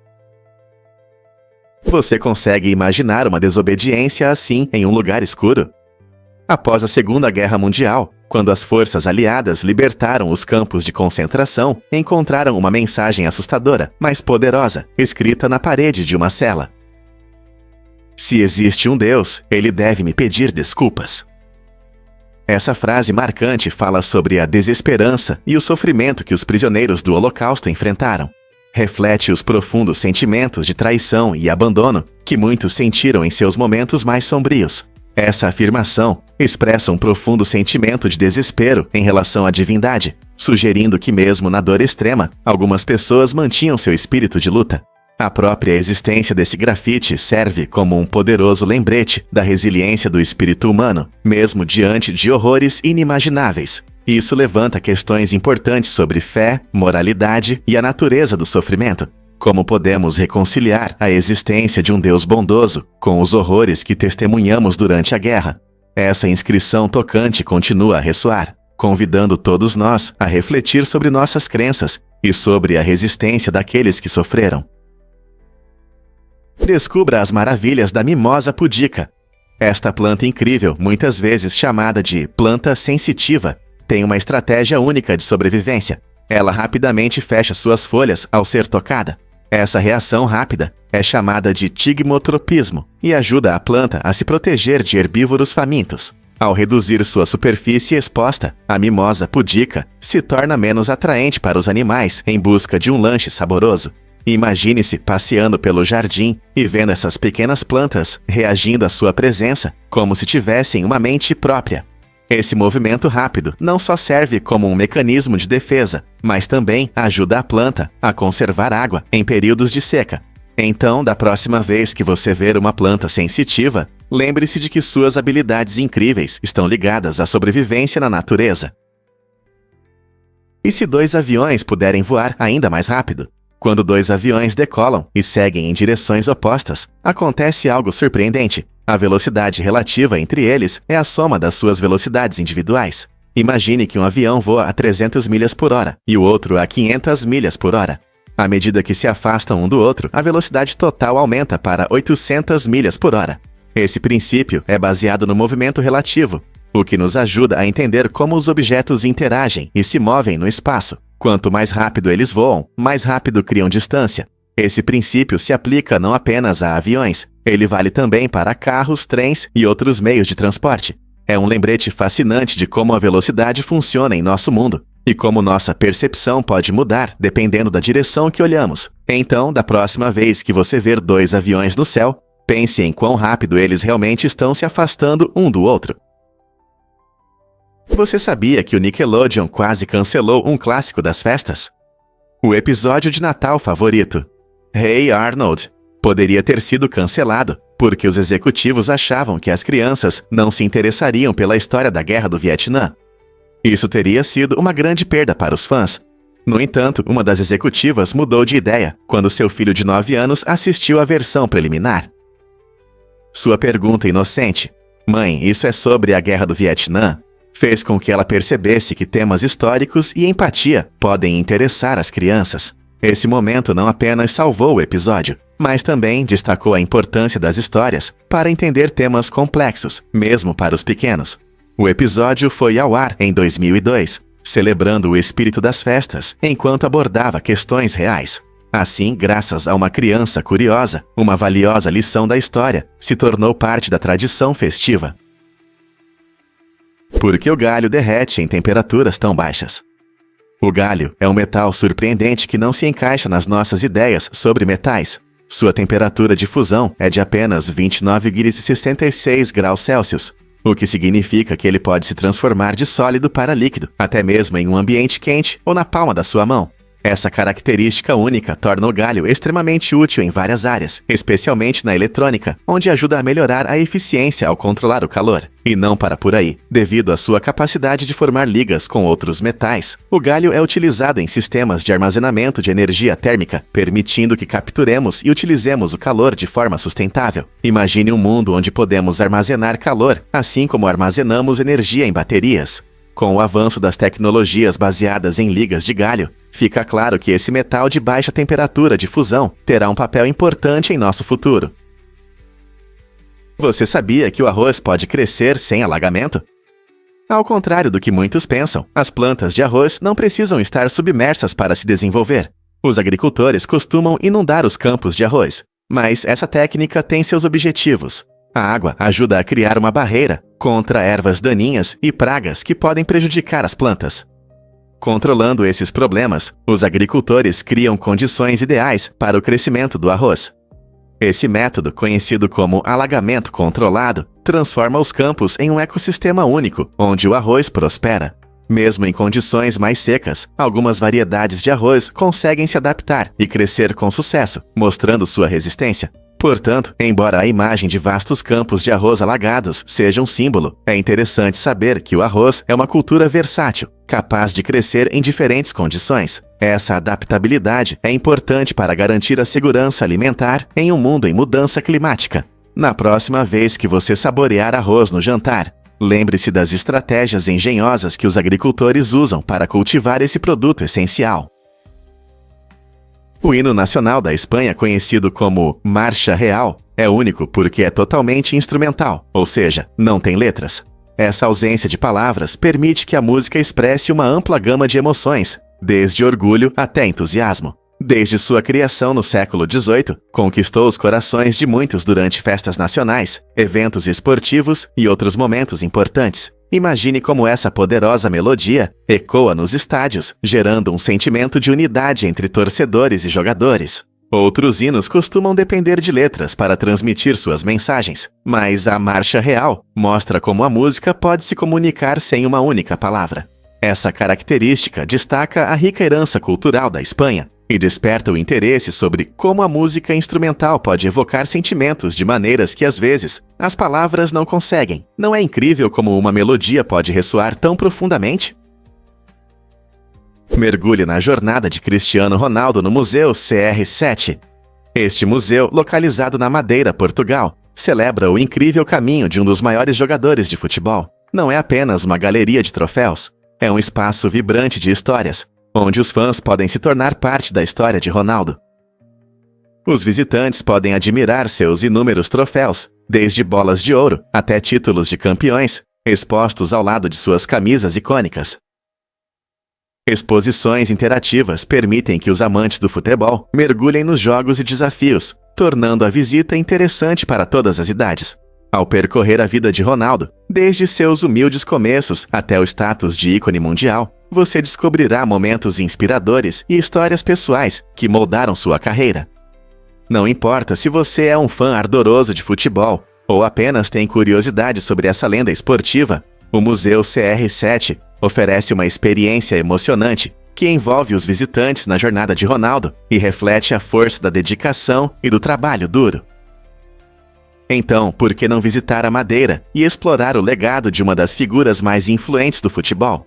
Você consegue imaginar uma desobediência assim em um lugar escuro? Após a Segunda Guerra Mundial, quando as forças aliadas libertaram os campos de concentração, encontraram uma mensagem assustadora, mas poderosa, escrita na parede de uma cela. Se existe um Deus, ele deve me pedir desculpas. Essa frase marcante fala sobre a desesperança e o sofrimento que os prisioneiros do Holocausto enfrentaram. Reflete os profundos sentimentos de traição e abandono que muitos sentiram em seus momentos mais sombrios. Essa afirmação expressa um profundo sentimento de desespero em relação à divindade, sugerindo que mesmo na dor extrema, algumas pessoas mantinham seu espírito de luta. A própria existência desse grafite serve como um poderoso lembrete da resiliência do espírito humano, mesmo diante de horrores inimagináveis. Isso levanta questões importantes sobre fé, moralidade e a natureza do sofrimento. Como podemos reconciliar a existência de um Deus bondoso com os horrores que testemunhamos durante a guerra? Essa inscrição tocante continua a ressoar, convidando todos nós a refletir sobre nossas crenças e sobre a resistência daqueles que sofreram. Descubra as maravilhas da mimosa pudica. Esta planta incrível, muitas vezes chamada de planta sensitiva, tem uma estratégia única de sobrevivência. Ela rapidamente fecha suas folhas ao ser tocada. Essa reação rápida é chamada de tigmotropismo e ajuda a planta a se proteger de herbívoros famintos. Ao reduzir sua superfície exposta, a mimosa pudica se torna menos atraente para os animais em busca de um lanche saboroso. Imagine-se passeando pelo jardim e vendo essas pequenas plantas reagindo à sua presença como se tivessem uma mente própria. Esse movimento rápido não só serve como um mecanismo de defesa, mas também ajuda a planta a conservar água em períodos de seca. Então, da próxima vez que você ver uma planta sensitiva, lembre-se de que suas habilidades incríveis estão ligadas à sobrevivência na natureza. E se dois aviões puderem voar ainda mais rápido? Quando dois aviões decolam e seguem em direções opostas, acontece algo surpreendente. A velocidade relativa entre eles é a soma das suas velocidades individuais. Imagine que um avião voa a 300 milhas por hora e o outro a 500 milhas por hora. À medida que se afastam um do outro, a velocidade total aumenta para 800 milhas por hora. Esse princípio é baseado no movimento relativo, o que nos ajuda a entender como os objetos interagem e se movem no espaço. Quanto mais rápido eles voam, mais rápido criam distância. Esse princípio se aplica não apenas a aviões, ele vale também para carros, trens e outros meios de transporte. É um lembrete fascinante de como a velocidade funciona em nosso mundo e como nossa percepção pode mudar dependendo da direção que olhamos. Então, da próxima vez que você ver dois aviões no céu, pense em quão rápido eles realmente estão se afastando um do outro. Você sabia que o Nickelodeon quase cancelou um clássico das festas? O episódio de Natal favorito, Hey Arnold, poderia ter sido cancelado, porque os executivos achavam que as crianças não se interessariam pela história da Guerra do Vietnã. Isso teria sido uma grande perda para os fãs. No entanto, uma das executivas mudou de ideia quando seu filho de 9 anos assistiu à versão preliminar. Sua pergunta inocente, "Mãe, isso é sobre a Guerra do Vietnã?", fez com que ela percebesse que temas históricos e empatia podem interessar as crianças. Esse momento não apenas salvou o episódio, mas também destacou a importância das histórias para entender temas complexos, mesmo para os pequenos. O episódio foi ao ar em 2002, celebrando o espírito das festas, enquanto abordava questões reais. Assim, graças a uma criança curiosa, uma valiosa lição da história se tornou parte da tradição festiva. Por que o galho derrete em temperaturas tão baixas? O galho é um metal surpreendente que não se encaixa nas nossas ideias sobre metais. Sua temperatura de fusão é de apenas 29,66 graus Celsius, o que significa que ele pode se transformar de sólido para líquido, até mesmo em um ambiente quente ou na palma da sua mão. Essa característica única torna o galho extremamente útil em várias áreas, especialmente na eletrônica, onde ajuda a melhorar a eficiência ao controlar o calor. E não para por aí. Devido à sua capacidade de formar ligas com outros metais, o galho é utilizado em sistemas de armazenamento de energia térmica, permitindo que capturemos e utilizemos o calor de forma sustentável. Imagine um mundo onde podemos armazenar calor, assim como armazenamos energia em baterias. Com o avanço das tecnologias baseadas em ligas de galho, fica claro que esse metal de baixa temperatura de fusão terá um papel importante em nosso futuro. Você sabia que o arroz pode crescer sem alagamento? Ao contrário do que muitos pensam, as plantas de arroz não precisam estar submersas para se desenvolver. Os agricultores costumam inundar os campos de arroz, mas essa técnica tem seus objetivos. A água ajuda a criar uma barreira contra ervas daninhas e pragas que podem prejudicar as plantas. Controlando esses problemas, os agricultores criam condições ideais para o crescimento do arroz. Esse método, conhecido como alagamento controlado, transforma os campos em um ecossistema único, onde o arroz prospera. Mesmo em condições mais secas, algumas variedades de arroz conseguem se adaptar e crescer com sucesso, mostrando sua resistência. Portanto, embora a imagem de vastos campos de arroz alagados seja um símbolo, é interessante saber que o arroz é uma cultura versátil, capaz de crescer em diferentes condições. Essa adaptabilidade é importante para garantir a segurança alimentar em um mundo em mudança climática. Na próxima vez que você saborear arroz no jantar, lembre-se das estratégias engenhosas que os agricultores usam para cultivar esse produto essencial. O hino nacional da Espanha, conhecido como Marcha Real, é único porque é totalmente instrumental, ou seja, não tem letras. Essa ausência de palavras permite que a música expresse uma ampla gama de emoções, desde orgulho até entusiasmo. Desde sua criação no século XVIII, conquistou os corações de muitos durante festas nacionais, eventos esportivos e outros momentos importantes. Imagine como essa poderosa melodia ecoa nos estádios, gerando um sentimento de unidade entre torcedores e jogadores. Outros hinos costumam depender de letras para transmitir suas mensagens, mas a Marcha Real mostra como a música pode se comunicar sem uma única palavra. Essa característica destaca a rica herança cultural da Espanha e desperta o interesse sobre como a música instrumental pode evocar sentimentos de maneiras que, às vezes, as palavras não conseguem. Não é incrível como uma melodia pode ressoar tão profundamente? Mergulhe na jornada de Cristiano Ronaldo no Museu CR7. Este museu, localizado na Madeira, Portugal, celebra o incrível caminho de um dos maiores jogadores de futebol. Não é apenas uma galeria de troféus, é um espaço vibrante de histórias, onde os fãs podem se tornar parte da história de Ronaldo. Os visitantes podem admirar seus inúmeros troféus, desde bolas de ouro até títulos de campeões, expostos ao lado de suas camisas icônicas. Exposições interativas permitem que os amantes do futebol mergulhem nos jogos e desafios, tornando a visita interessante para todas as idades. Ao percorrer a vida de Ronaldo, desde seus humildes começos até o status de ícone mundial, você descobrirá momentos inspiradores e histórias pessoais que moldaram sua carreira. Não importa se você é um fã ardoroso de futebol ou apenas tem curiosidade sobre essa lenda esportiva, o Museu CR7 oferece uma experiência emocionante que envolve os visitantes na jornada de Ronaldo e reflete a força da dedicação e do trabalho duro. Então, por que não visitar a Madeira e explorar o legado de uma das figuras mais influentes do futebol?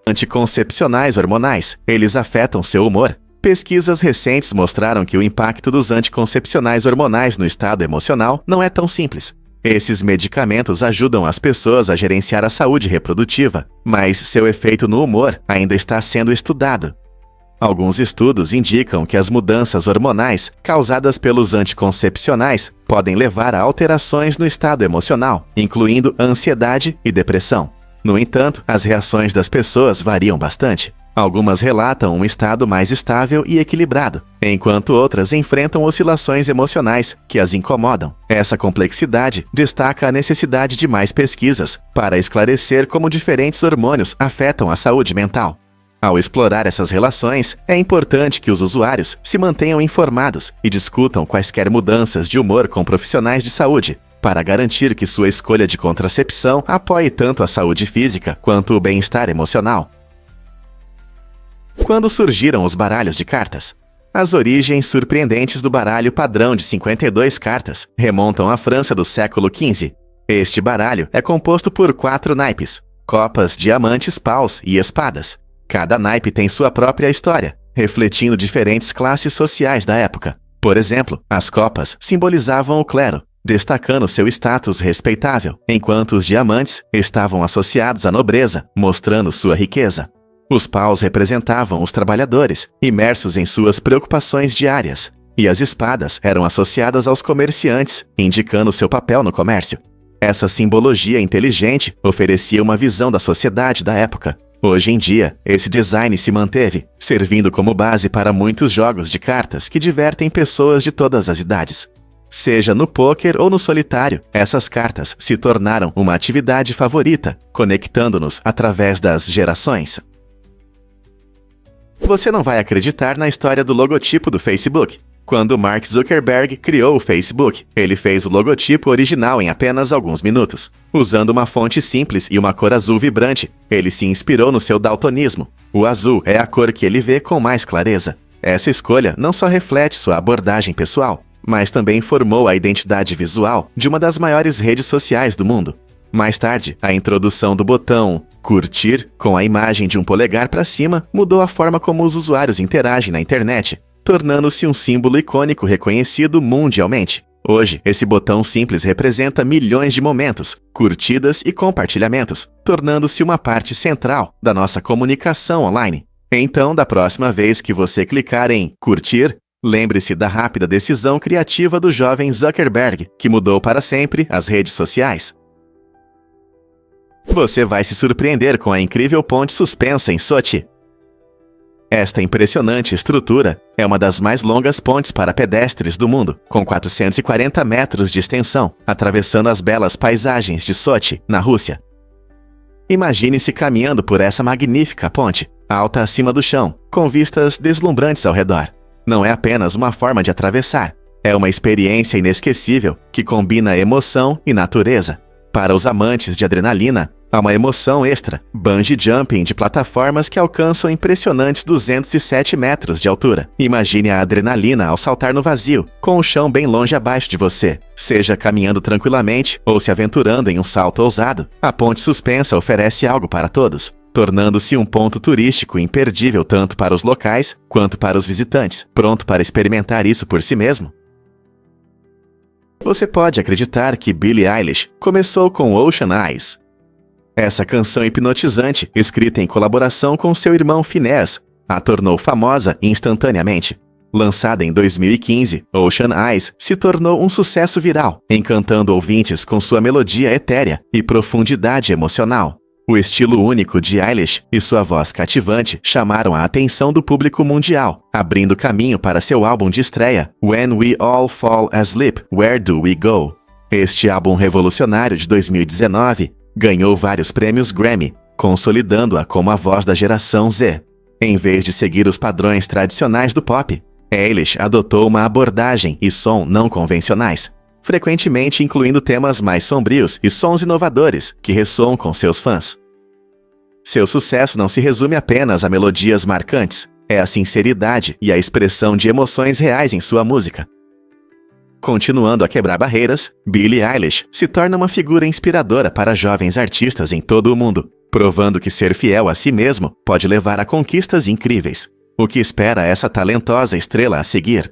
Anticoncepcionais hormonais, eles afetam seu humor. Pesquisas recentes mostraram que o impacto dos anticoncepcionais hormonais no estado emocional não é tão simples. Esses medicamentos ajudam as pessoas a gerenciar a saúde reprodutiva, mas seu efeito no humor ainda está sendo estudado. Alguns estudos indicam que as mudanças hormonais causadas pelos anticoncepcionais podem levar a alterações no estado emocional, incluindo ansiedade e depressão. No entanto, as reações das pessoas variam bastante. Algumas relatam um estado mais estável e equilibrado, enquanto outras enfrentam oscilações emocionais que as incomodam. Essa complexidade destaca a necessidade de mais pesquisas para esclarecer como diferentes hormônios afetam a saúde mental. Ao explorar essas relações, é importante que os usuários se mantenham informados e discutam quaisquer mudanças de humor com profissionais de saúde, para garantir que sua escolha de contracepção apoie tanto a saúde física quanto o bem-estar emocional. Quando surgiram os baralhos de cartas? As origens surpreendentes do baralho padrão de 52 cartas remontam à França do século XV. Este baralho é composto por 4 naipes: copas, diamantes, paus e espadas. Cada naipe tem sua própria história, refletindo diferentes classes sociais da época. Por exemplo, as copas simbolizavam o clero, destacando seu status respeitável, enquanto os diamantes estavam associados à nobreza, mostrando sua riqueza. Os paus representavam os trabalhadores, imersos em suas preocupações diárias, e as espadas eram associadas aos comerciantes, indicando seu papel no comércio. Essa simbologia inteligente oferecia uma visão da sociedade da época. Hoje em dia, esse design se manteve, servindo como base para muitos jogos de cartas que divertem pessoas de todas as idades. Seja no pôquer ou no solitário, essas cartas se tornaram uma atividade favorita, conectando-nos através das gerações. Você não vai acreditar na história do logotipo do Facebook. Quando Mark Zuckerberg criou o Facebook, ele fez o logotipo original em apenas alguns minutos. Usando uma fonte simples e uma cor azul vibrante, ele se inspirou no seu daltonismo. O azul é a cor que ele vê com mais clareza. Essa escolha não só reflete sua abordagem pessoal, mas também formou a identidade visual de uma das maiores redes sociais do mundo. Mais tarde, a introdução do botão curtir, com a imagem de um polegar para cima, mudou a forma como os usuários interagem na internet, tornando-se um símbolo icônico reconhecido mundialmente. Hoje, esse botão simples representa milhões de momentos, curtidas e compartilhamentos, tornando-se uma parte central da nossa comunicação online. Então, da próxima vez que você clicar em curtir, lembre-se da rápida decisão criativa do jovem Zuckerberg, que mudou para sempre as redes sociais. Você vai se surpreender com a incrível ponte suspensa em Sochi. Esta impressionante estrutura é uma das mais longas pontes para pedestres do mundo, com 440 metros de extensão, atravessando as belas paisagens de Sochi, na Rússia. Imagine-se caminhando por essa magnífica ponte, alta acima do chão, com vistas deslumbrantes ao redor. Não é apenas uma forma de atravessar, é uma experiência inesquecível que combina emoção e natureza. Para os amantes de adrenalina, há uma emoção extra: bungee jumping de plataformas que alcançam impressionantes 207 metros de altura. Imagine a adrenalina ao saltar no vazio, com o chão bem longe abaixo de você. Seja caminhando tranquilamente ou se aventurando em um salto ousado, a ponte suspensa oferece algo para todos, tornando-se um ponto turístico imperdível tanto para os locais quanto para os visitantes. Pronto para experimentar isso por si mesmo? Você pode acreditar que Billie Eilish começou com Ocean Eyes. Essa canção hipnotizante, escrita em colaboração com seu irmão Finneas, a tornou famosa instantaneamente. Lançada em 2015, Ocean Eyes se tornou um sucesso viral, encantando ouvintes com sua melodia etérea e profundidade emocional. O estilo único de Eilish e sua voz cativante chamaram a atenção do público mundial, abrindo caminho para seu álbum de estreia, When We All Fall Asleep, Where Do We Go? Este álbum revolucionário de 2019 ganhou vários prêmios Grammy, consolidando-a como a voz da geração Z. Em vez de seguir os padrões tradicionais do pop, Eilish adotou uma abordagem e som não convencionais, frequentemente incluindo temas mais sombrios e sons inovadores que ressoam com seus fãs. Seu sucesso não se resume apenas a melodias marcantes, é a sinceridade e a expressão de emoções reais em sua música. Continuando a quebrar barreiras, Billie Eilish se torna uma figura inspiradora para jovens artistas em todo o mundo, provando que ser fiel a si mesmo pode levar a conquistas incríveis. O que espera essa talentosa estrela a seguir?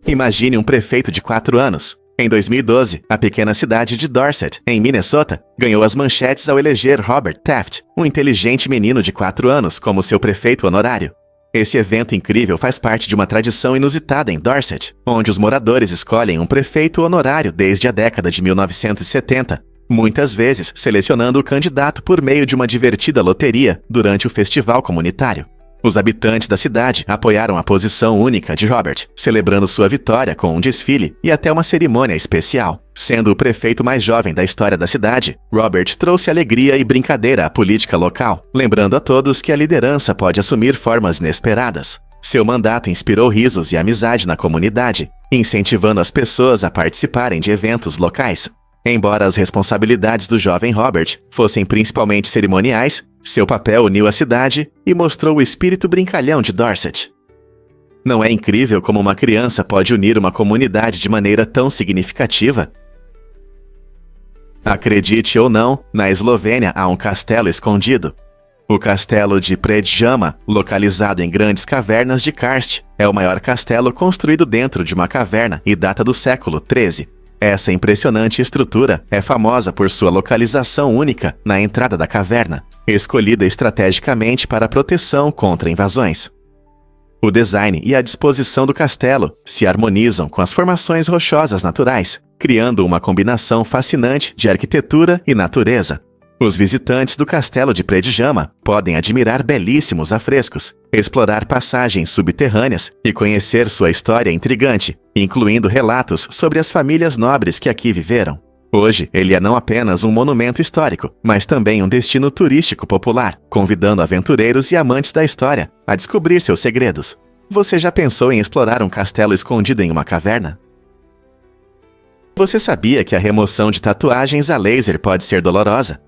Imagine um prefeito de 4 anos. Em 2012, a pequena cidade de Dorset, em Minnesota, ganhou as manchetes ao eleger Robert Taft, um inteligente menino de 4 anos, como seu prefeito honorário. Esse evento incrível faz parte de uma tradição inusitada em Dorset, onde os moradores escolhem um prefeito honorário desde a década de 1970, muitas vezes selecionando o candidato por meio de uma divertida loteria durante o festival comunitário. Os habitantes da cidade apoiaram a posição única de Robert, celebrando sua vitória com um desfile e até uma cerimônia especial. Sendo o prefeito mais jovem da história da cidade, Robert trouxe alegria e brincadeira à política local, lembrando a todos que a liderança pode assumir formas inesperadas. Seu mandato inspirou risos e amizade na comunidade, incentivando as pessoas a participarem de eventos locais. Embora as responsabilidades do jovem Robert fossem principalmente cerimoniais, Seu papel uniu a cidade e mostrou o espírito brincalhão de Dorset. Não é incrível como uma criança pode unir uma comunidade de maneira tão significativa? Acredite ou não, na Eslovênia há um castelo escondido. O castelo de Predjama, localizado em grandes cavernas de karst, é o maior castelo construído dentro de uma caverna e data do século XIII. Essa impressionante estrutura é famosa por sua localização única na entrada da caverna, escolhida estrategicamente para proteção contra invasões. O design e a disposição do castelo se harmonizam com as formações rochosas naturais, criando uma combinação fascinante de arquitetura e natureza. Os visitantes do castelo de Predjama podem admirar belíssimos afrescos, explorar passagens subterrâneas e conhecer sua história intrigante, incluindo relatos sobre as famílias nobres que aqui viveram. Hoje, ele é não apenas um monumento histórico, mas também um destino turístico popular, convidando aventureiros e amantes da história a descobrir seus segredos. Você já pensou em explorar um castelo escondido em uma caverna? Você sabia que a remoção de tatuagens a laser pode ser dolorosa?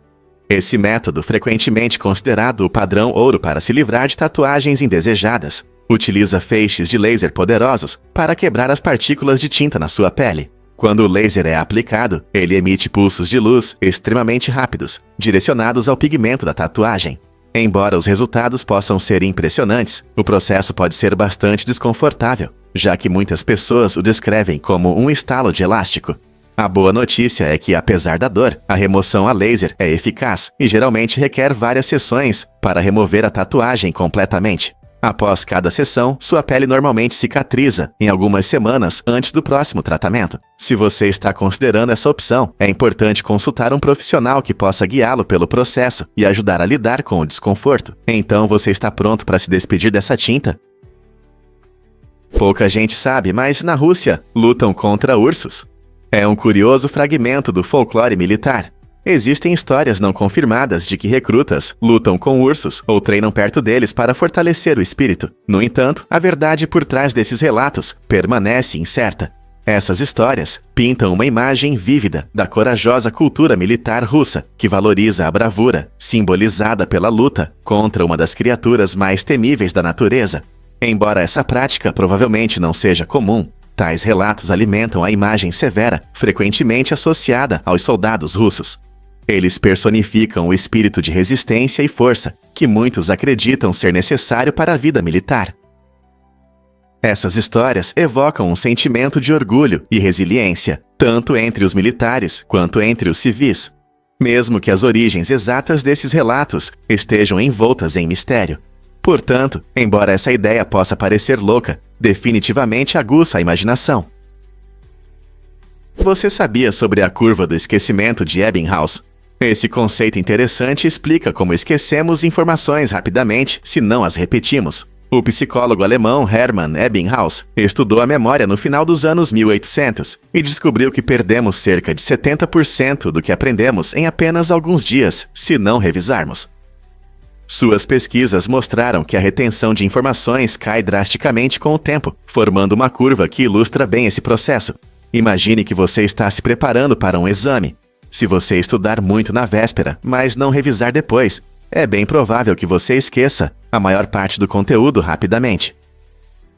Esse método, frequentemente considerado o padrão ouro para se livrar de tatuagens indesejadas, utiliza feixes de laser poderosos para quebrar as partículas de tinta na sua pele. Quando o laser é aplicado, ele emite pulsos de luz extremamente rápidos, direcionados ao pigmento da tatuagem. Embora os resultados possam ser impressionantes, o processo pode ser bastante desconfortável, já que muitas pessoas o descrevem como um estalo de elástico. A boa notícia é que, apesar da dor, a remoção a laser é eficaz e geralmente requer várias sessões para remover a tatuagem completamente. Após cada sessão, sua pele normalmente cicatriza em algumas semanas antes do próximo tratamento. Se você está considerando essa opção, é importante consultar um profissional que possa guiá-lo pelo processo e ajudar a lidar com o desconforto. Então você está pronto para se despedir dessa tinta? Pouca gente sabe, mas na Rússia lutam contra ursos. É um curioso fragmento do folclore militar. Existem histórias não confirmadas de que recrutas lutam com ursos ou treinam perto deles para fortalecer o espírito. No entanto, a verdade por trás desses relatos permanece incerta. Essas histórias pintam uma imagem vívida da corajosa cultura militar russa, que valoriza a bravura, simbolizada pela luta contra uma das criaturas mais temíveis da natureza. Embora essa prática provavelmente não seja comum, tais relatos alimentam a imagem severa, frequentemente associada aos soldados russos. Eles personificam o espírito de resistência e força, que muitos acreditam ser necessário para a vida militar. Essas histórias evocam um sentimento de orgulho e resiliência, tanto entre os militares quanto entre os civis. Mesmo que as origens exatas desses relatos estejam envoltas em mistério. Portanto, embora essa ideia possa parecer louca, definitivamente aguça a imaginação. Você sabia sobre a curva do esquecimento de Ebbinghaus? Esse conceito interessante explica como esquecemos informações rapidamente se não as repetimos. O psicólogo alemão Hermann Ebbinghaus estudou a memória no final dos anos 1800 e descobriu que perdemos cerca de 70% do que aprendemos em apenas alguns dias, se não revisarmos. Suas pesquisas mostraram que a retenção de informações cai drasticamente com o tempo, formando uma curva que ilustra bem esse processo. Imagine que você está se preparando para um exame. Se você estudar muito na véspera, mas não revisar depois, é bem provável que você esqueça a maior parte do conteúdo rapidamente.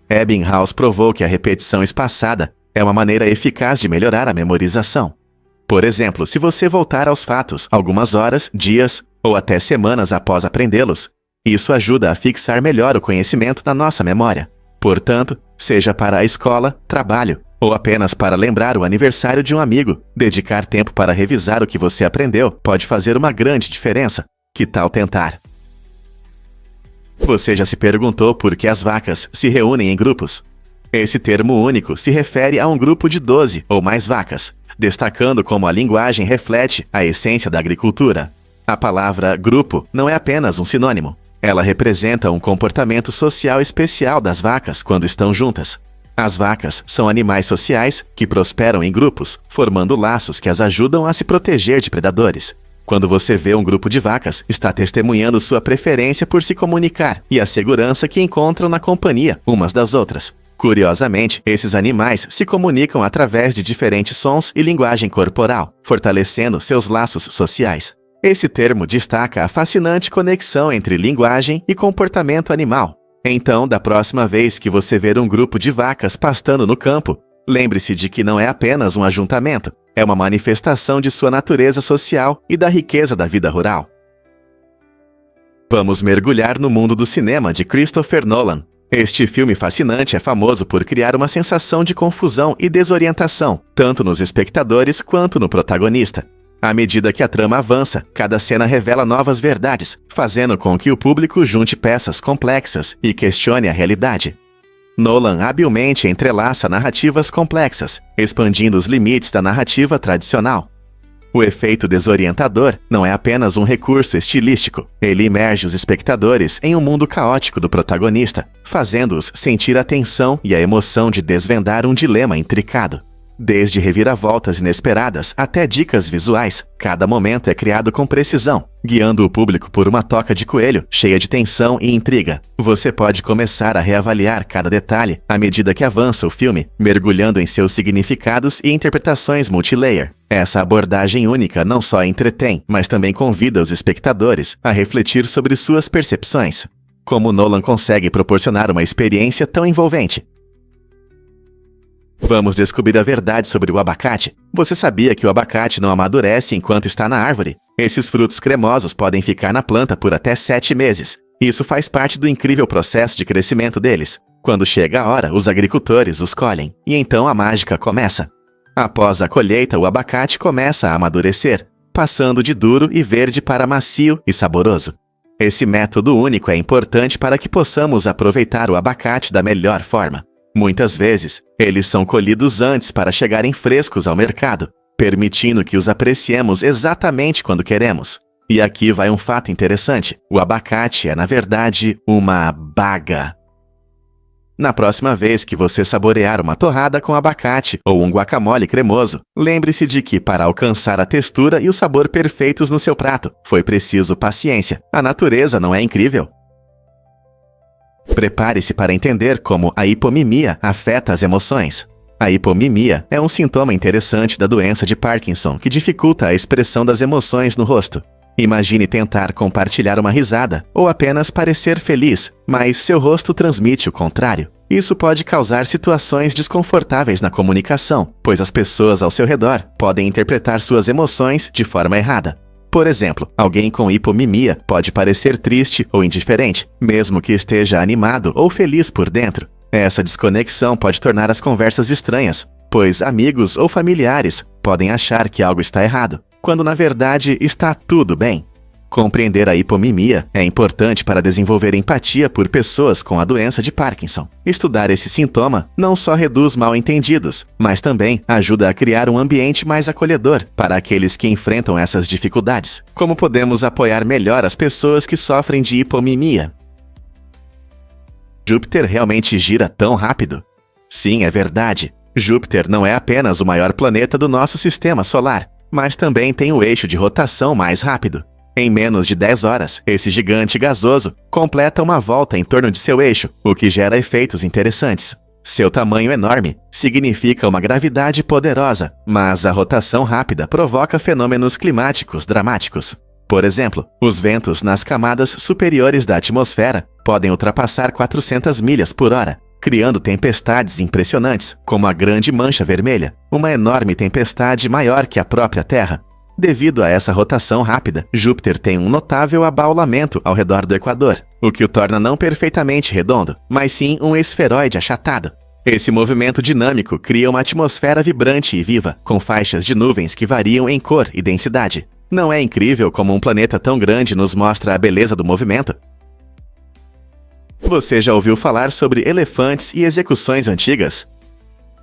Ebbinghaus provou que a repetição espaçada é uma maneira eficaz de melhorar a memorização. Por exemplo, se você voltar aos fatos algumas horas, dias ou até semanas após aprendê-los, isso ajuda a fixar melhor o conhecimento na nossa memória. Portanto, seja para a escola, trabalho ou apenas para lembrar o aniversário de um amigo, dedicar tempo para revisar o que você aprendeu pode fazer uma grande diferença. Que tal tentar? Você já se perguntou por que as vacas se reúnem em grupos? Esse termo único se refere a um grupo de 12 ou mais vacas, destacando como a linguagem reflete a essência da agricultura. A palavra grupo não é apenas um sinônimo. Ela representa um comportamento social especial das vacas quando estão juntas. As vacas são animais sociais que prosperam em grupos, formando laços que as ajudam a se proteger de predadores. Quando você vê um grupo de vacas, está testemunhando sua preferência por se comunicar e a segurança que encontram na companhia umas das outras. Curiosamente, esses animais se comunicam através de diferentes sons e linguagem corporal, fortalecendo seus laços sociais. Esse termo destaca a fascinante conexão entre linguagem e comportamento animal. Então, da próxima vez que você ver um grupo de vacas pastando no campo, lembre-se de que não é apenas um ajuntamento, é uma manifestação de sua natureza social e da riqueza da vida rural. Vamos mergulhar no mundo do cinema de Christopher Nolan. Este filme fascinante é famoso por criar uma sensação de confusão e desorientação, tanto nos espectadores quanto no protagonista. À medida que a trama avança, cada cena revela novas verdades, fazendo com que o público junte peças complexas e questione a realidade. Nolan habilmente entrelaça narrativas complexas, expandindo os limites da narrativa tradicional. O efeito desorientador não é apenas um recurso estilístico. Ele imerge os espectadores em um mundo caótico do protagonista, fazendo-os sentir a tensão e a emoção de desvendar um dilema intricado. Desde reviravoltas inesperadas até dicas visuais, cada momento é criado com precisão, guiando o público por uma toca de coelho cheia de tensão e intriga. Você pode começar a reavaliar cada detalhe à medida que avança o filme, mergulhando em seus significados e interpretações multilayer. Essa abordagem única não só entretém, mas também convida os espectadores a refletir sobre suas percepções. Como Nolan consegue proporcionar uma experiência tão envolvente? Vamos descobrir a verdade sobre o abacate. Você sabia que o abacate não amadurece enquanto está na árvore? Esses frutos cremosos podem ficar na planta por até 7 meses. Isso faz parte do incrível processo de crescimento deles. Quando chega a hora, os agricultores os colhem, e então a mágica começa. Após a colheita, o abacate começa a amadurecer, passando de duro e verde para macio e saboroso. Esse método único é importante para que possamos aproveitar o abacate da melhor forma. Muitas vezes, eles são colhidos antes para chegarem frescos ao mercado, permitindo que os apreciemos exatamente quando queremos. E aqui vai um fato interessante: o abacate é, na verdade, uma baga. Na próxima vez que você saborear uma torrada com abacate ou um guacamole cremoso, lembre-se de que, para alcançar a textura e o sabor perfeitos no seu prato, foi preciso paciência. A natureza não é incrível? Prepare-se para entender como a hipomimia afeta as emoções. A hipomimia é um sintoma interessante da doença de Parkinson que dificulta a expressão das emoções no rosto. Imagine tentar compartilhar uma risada ou apenas parecer feliz, mas seu rosto transmite o contrário. Isso pode causar situações desconfortáveis na comunicação, pois as pessoas ao seu redor podem interpretar suas emoções de forma errada. Por exemplo, alguém com hipomimia pode parecer triste ou indiferente, mesmo que esteja animado ou feliz por dentro. Essa desconexão pode tornar as conversas estranhas, pois amigos ou familiares podem achar que algo está errado, quando na verdade está tudo bem. Compreender a hipomimia é importante para desenvolver empatia por pessoas com a doença de Parkinson. Estudar esse sintoma não só reduz mal-entendidos, mas também ajuda a criar um ambiente mais acolhedor para aqueles que enfrentam essas dificuldades. Como podemos apoiar melhor as pessoas que sofrem de hipomimia? Júpiter realmente gira tão rápido? Sim, é verdade. Júpiter não é apenas o maior planeta do nosso sistema solar, mas também tem o eixo de rotação mais rápido. Em menos de 10 horas, esse gigante gasoso completa uma volta em torno de seu eixo, o que gera efeitos interessantes. Seu tamanho enorme significa uma gravidade poderosa, mas a rotação rápida provoca fenômenos climáticos dramáticos. Por exemplo, os ventos nas camadas superiores da atmosfera podem ultrapassar 400 milhas por hora, criando tempestades impressionantes, como a Grande Mancha Vermelha, uma enorme tempestade maior que a própria Terra. Devido a essa rotação rápida, Júpiter tem um notável abaulamento ao redor do Equador, o que o torna não perfeitamente redondo, mas sim um esferoide achatado. Esse movimento dinâmico cria uma atmosfera vibrante e viva, com faixas de nuvens que variam em cor e densidade. Não é incrível como um planeta tão grande nos mostra a beleza do movimento? Você já ouviu falar sobre elefantes e execuções antigas?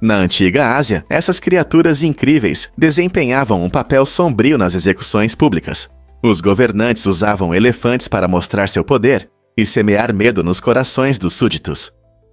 Na antiga Ásia, essas criaturas incríveis desempenhavam um papel sombrio nas execuções públicas. Os governantes usavam elefantes para mostrar seu poder e semear medo nos corações dos súditos.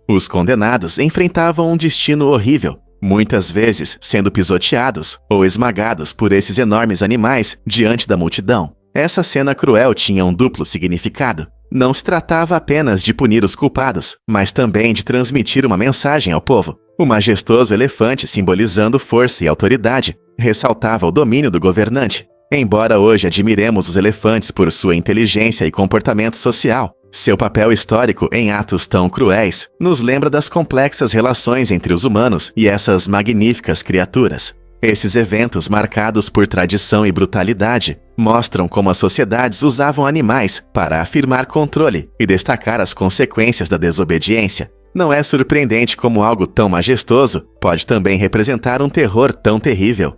Os condenados enfrentavam um destino horrível, muitas vezes sendo pisoteados ou esmagados por esses enormes animais diante da multidão. Essa cena cruel tinha um duplo significado. Não se tratava apenas de punir os culpados, mas também de transmitir uma mensagem ao povo. O majestoso elefante, simbolizando força e autoridade, ressaltava o domínio do governante. Embora hoje admiremos os elefantes por sua inteligência e comportamento social, seu papel histórico em atos tão cruéis nos lembra das complexas relações entre os humanos e essas magníficas criaturas. Esses eventos, marcados por tradição e brutalidade, mostram como as sociedades usavam animais para afirmar controle e destacar as consequências da desobediência. Não é surpreendente como algo tão majestoso pode também representar um terror tão terrível.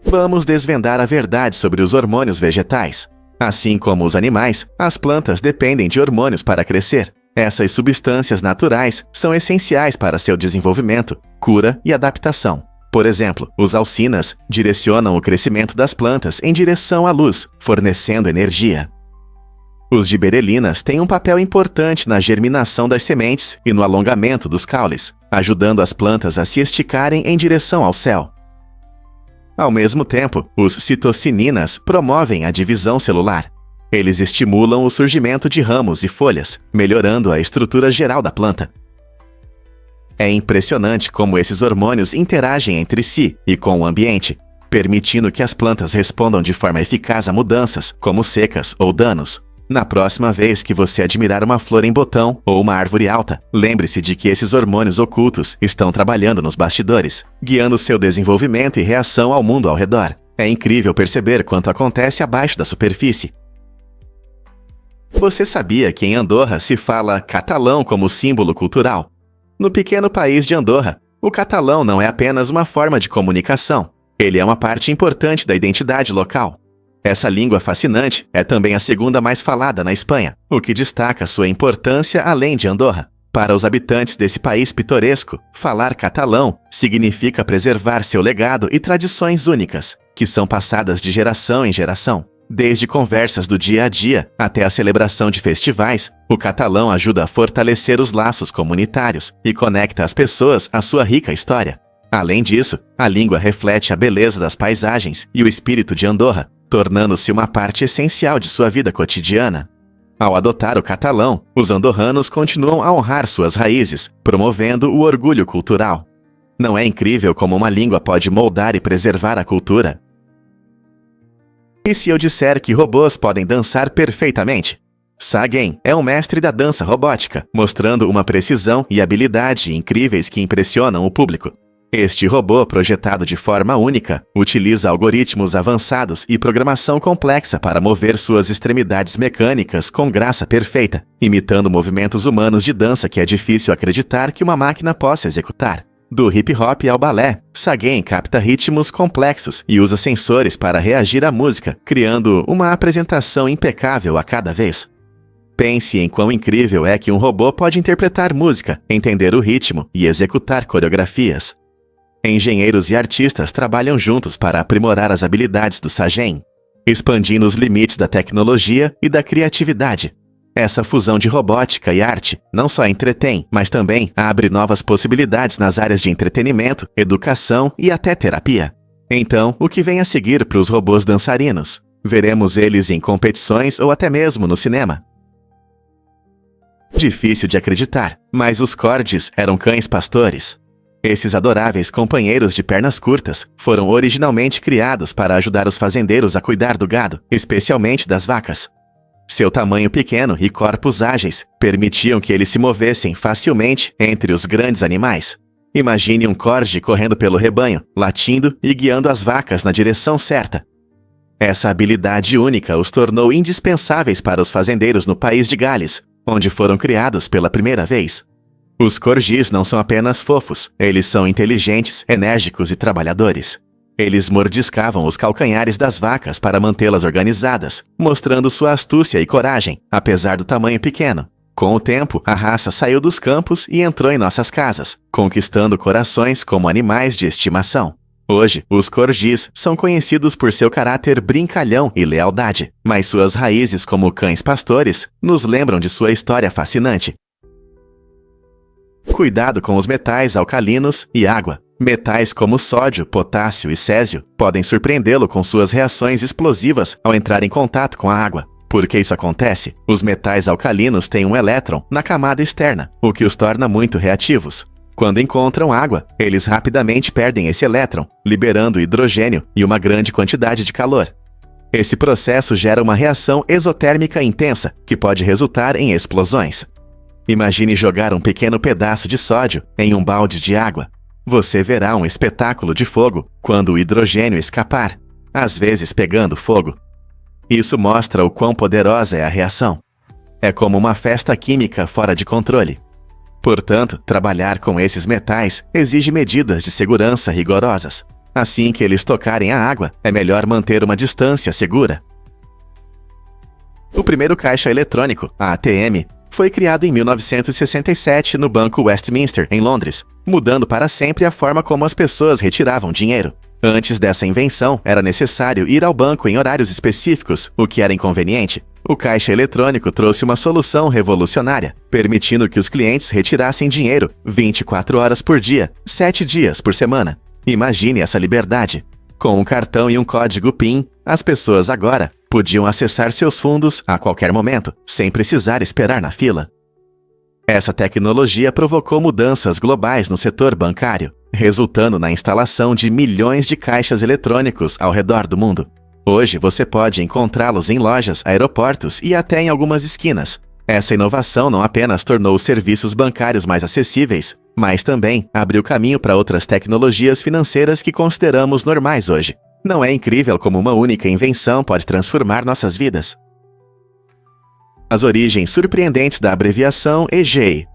Vamos desvendar a verdade sobre os hormônios vegetais. Assim como os animais, as plantas dependem de hormônios para crescer. Essas substâncias naturais são essenciais para seu desenvolvimento, cura e adaptação. Por exemplo, os alcinas direcionam o crescimento das plantas em direção à luz, fornecendo energia. Os giberelinas têm um papel importante na germinação das sementes e no alongamento dos caules, ajudando as plantas a se esticarem em direção ao céu. Ao mesmo tempo, os citocininas promovem a divisão celular. Eles estimulam o surgimento de ramos e folhas, melhorando a estrutura geral da planta. É impressionante como esses hormônios interagem entre si e com o ambiente, permitindo que as plantas respondam de forma eficaz a mudanças, como secas ou danos. Na próxima vez que você admirar uma flor em botão ou uma árvore alta, lembre-se de que esses hormônios ocultos estão trabalhando nos bastidores, guiando seu desenvolvimento e reação ao mundo ao redor. É incrível perceber quanto acontece abaixo da superfície. Você sabia que em Andorra se fala catalão como símbolo cultural? No pequeno país de Andorra, o catalão não é apenas uma forma de comunicação, ele é uma parte importante da identidade local. Essa língua fascinante é também a segunda mais falada na Espanha, o que destaca sua importância além de Andorra. Para os habitantes desse país pitoresco, falar catalão significa preservar seu legado e tradições únicas, que são passadas de geração em geração. Desde conversas do dia a dia até a celebração de festivais, o catalão ajuda a fortalecer os laços comunitários e conecta as pessoas à sua rica história. Além disso, a língua reflete a beleza das paisagens e o espírito de Andorra, tornando-se uma parte essencial de sua vida cotidiana. Ao adotar o catalão, os andorranos continuam a honrar suas raízes, promovendo o orgulho cultural. Não é incrível como uma língua pode moldar e preservar a cultura? E se eu disser que robôs podem dançar perfeitamente? Sagen é um mestre da dança robótica, mostrando uma precisão e habilidade incríveis que impressionam o público. Este robô, projetado de forma única, utiliza algoritmos avançados e programação complexa para mover suas extremidades mecânicas com graça perfeita, imitando movimentos humanos de dança que é difícil acreditar que uma máquina possa executar. Do hip-hop ao balé, Sagen capta ritmos complexos e usa sensores para reagir à música, criando uma apresentação impecável a cada vez. Pense em quão incrível é que um robô pode interpretar música, entender o ritmo e executar coreografias. Engenheiros e artistas trabalham juntos para aprimorar as habilidades do Sagen, expandindo os limites da tecnologia e da criatividade. Essa fusão de robótica e arte não só entretém, mas também abre novas possibilidades nas áreas de entretenimento, educação e até terapia. Então, o que vem a seguir para os robôs dançarinos? Veremos eles em competições ou até mesmo no cinema. Difícil de acreditar, mas os Corgis eram cães pastores. Esses adoráveis companheiros de pernas curtas foram originalmente criados para ajudar os fazendeiros a cuidar do gado, especialmente das vacas. Seu tamanho pequeno e corpos ágeis permitiam que eles se movessem facilmente entre os grandes animais. Imagine um corgi correndo pelo rebanho, latindo e guiando as vacas na direção certa. Essa habilidade única os tornou indispensáveis para os fazendeiros no país de Gales, onde foram criados pela primeira vez. Os corgis não são apenas fofos, eles são inteligentes, enérgicos e trabalhadores. Eles mordiscavam os calcanhares das vacas para mantê-las organizadas, mostrando sua astúcia e coragem, apesar do tamanho pequeno. Com o tempo, a raça saiu dos campos e entrou em nossas casas, conquistando corações como animais de estimação. Hoje, os corgis são conhecidos por seu caráter brincalhão e lealdade, mas suas raízes como cães pastores nos lembram de sua história fascinante. Cuidado com os metais alcalinos e água. Metais como sódio, potássio e césio podem surpreendê-lo com suas reações explosivas ao entrar em contato com a água. Por que isso acontece? Os metais alcalinos têm um elétron na camada externa, o que os torna muito reativos. Quando encontram água, eles rapidamente perdem esse elétron, liberando hidrogênio e uma grande quantidade de calor. Esse processo gera uma reação exotérmica intensa, que pode resultar em explosões. Imagine jogar um pequeno pedaço de sódio em um balde de água. Você verá um espetáculo de fogo quando o hidrogênio escapar, às vezes pegando fogo. Isso mostra o quão poderosa é a reação. É como uma festa química fora de controle. Portanto, trabalhar com esses metais exige medidas de segurança rigorosas. Assim que eles tocarem a água, é melhor manter uma distância segura. O primeiro caixa eletrônico, a ATM, foi criado em 1967 no Banco Westminster, em Londres, mudando para sempre a forma como as pessoas retiravam dinheiro. Antes dessa invenção, era necessário ir ao banco em horários específicos, o que era inconveniente. O caixa eletrônico trouxe uma solução revolucionária, permitindo que os clientes retirassem dinheiro 24 horas por dia, 7 dias por semana. Imagine essa liberdade. Com um cartão e um código PIN, as pessoas agora podiam acessar seus fundos a qualquer momento, sem precisar esperar na fila. Essa tecnologia provocou mudanças globais no setor bancário, resultando na instalação de milhões de caixas eletrônicos ao redor do mundo. Hoje você pode encontrá-los em lojas, aeroportos e até em algumas esquinas. Essa inovação não apenas tornou os serviços bancários mais acessíveis, mas também abriu caminho para outras tecnologias financeiras que consideramos normais hoje. Não é incrível como uma única invenção pode transformar nossas vidas? As origens surpreendentes da abreviação EG.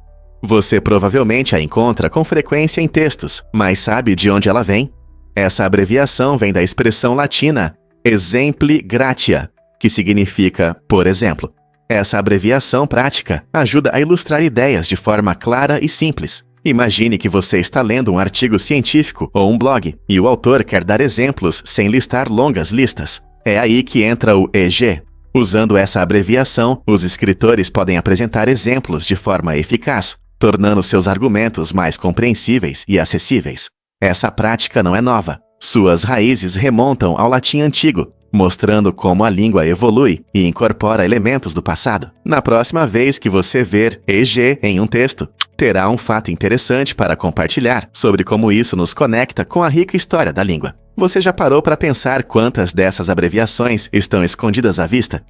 Você provavelmente a encontra com frequência em textos, mas sabe de onde ela vem? Essa abreviação vem da expressão latina exempli gratia, que significa por exemplo. Essa abreviação prática ajuda a ilustrar ideias de forma clara e simples. Imagine que você está lendo um artigo científico ou um blog, e o autor quer dar exemplos sem listar longas listas. É aí que entra o EG. Usando essa abreviação, os escritores podem apresentar exemplos de forma eficaz, tornando seus argumentos mais compreensíveis e acessíveis. Essa prática não é nova. Suas raízes remontam ao latim antigo, mostrando como a língua evolui e incorpora elementos do passado. Na próxima vez que você ver EG em um texto, terá um fato interessante para compartilhar sobre como isso nos conecta com a rica história da língua. Você já parou para pensar quantas dessas abreviações estão escondidas à vista?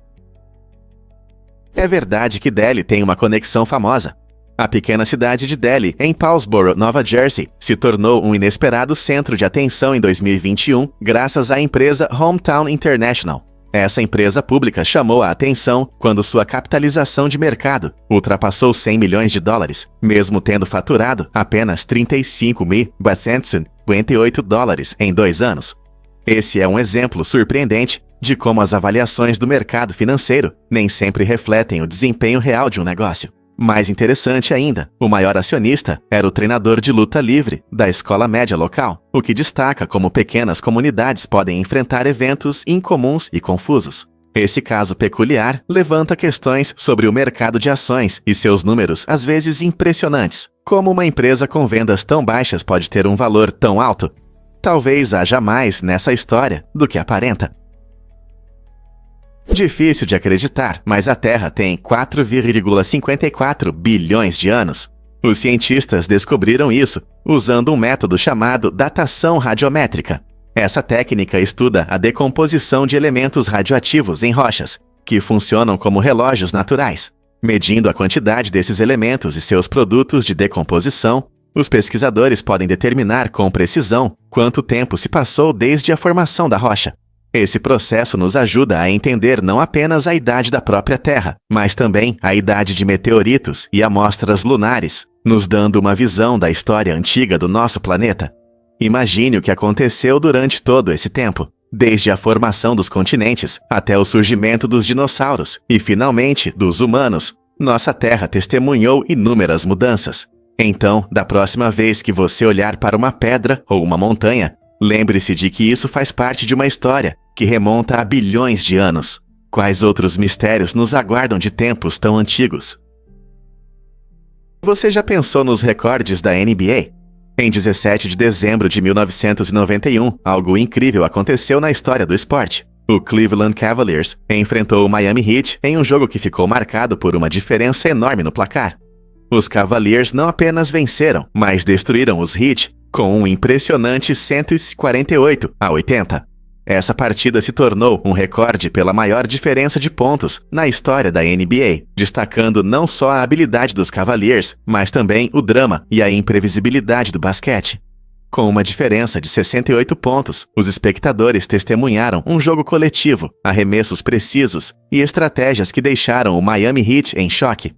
É verdade que Delhi tem uma conexão famosa. A pequena cidade de Delhi, em Paulsboro, Nova Jersey, se tornou um inesperado centro de atenção em 2021 graças à empresa Hometown International. Essa empresa pública chamou a atenção quando sua capitalização de mercado ultrapassou 100 milhões de dólares, mesmo tendo faturado apenas 35.458 dólares em 2 anos. Esse é um exemplo surpreendente de como as avaliações do mercado financeiro nem sempre refletem o desempenho real de um negócio. Mais interessante ainda, o maior acionista era o treinador de luta livre da escola média local, o que destaca como pequenas comunidades podem enfrentar eventos incomuns e confusos. Esse caso peculiar levanta questões sobre o mercado de ações e seus números às vezes impressionantes. Como uma empresa com vendas tão baixas pode ter um valor tão alto? Talvez haja mais nessa história do que aparenta. Difícil de acreditar, mas a Terra tem 4,54 bilhões de anos. Os cientistas descobriram isso usando um método chamado datação radiométrica. Essa técnica estuda a decomposição de elementos radioativos em rochas, que funcionam como relógios naturais. Medindo a quantidade desses elementos e seus produtos de decomposição, os pesquisadores podem determinar com precisão quanto tempo se passou desde a formação da rocha. Esse processo nos ajuda a entender não apenas a idade da própria Terra, mas também a idade de meteoritos e amostras lunares, nos dando uma visão da história antiga do nosso planeta. Imagine o que aconteceu durante todo esse tempo, desde a formação dos continentes até o surgimento dos dinossauros e, finalmente, dos humanos. Nossa Terra testemunhou inúmeras mudanças. Então, da próxima vez que você olhar para uma pedra ou uma montanha, lembre-se de que isso faz parte de uma história que remonta a bilhões de anos. Quais outros mistérios nos aguardam de tempos tão antigos? Você já pensou nos recordes da NBA? Em 17 de dezembro de 1991, algo incrível aconteceu na história do esporte. O Cleveland Cavaliers enfrentou o Miami Heat em um jogo que ficou marcado por uma diferença enorme no placar. Os Cavaliers não apenas venceram, mas destruíram os Heat com um impressionante 148-80. Essa partida se tornou um recorde pela maior diferença de pontos na história da NBA, destacando não só a habilidade dos Cavaliers, mas também o drama e a imprevisibilidade do basquete. Com uma diferença de 68 pontos, os espectadores testemunharam um jogo coletivo, arremessos precisos e estratégias que deixaram o Miami Heat em choque.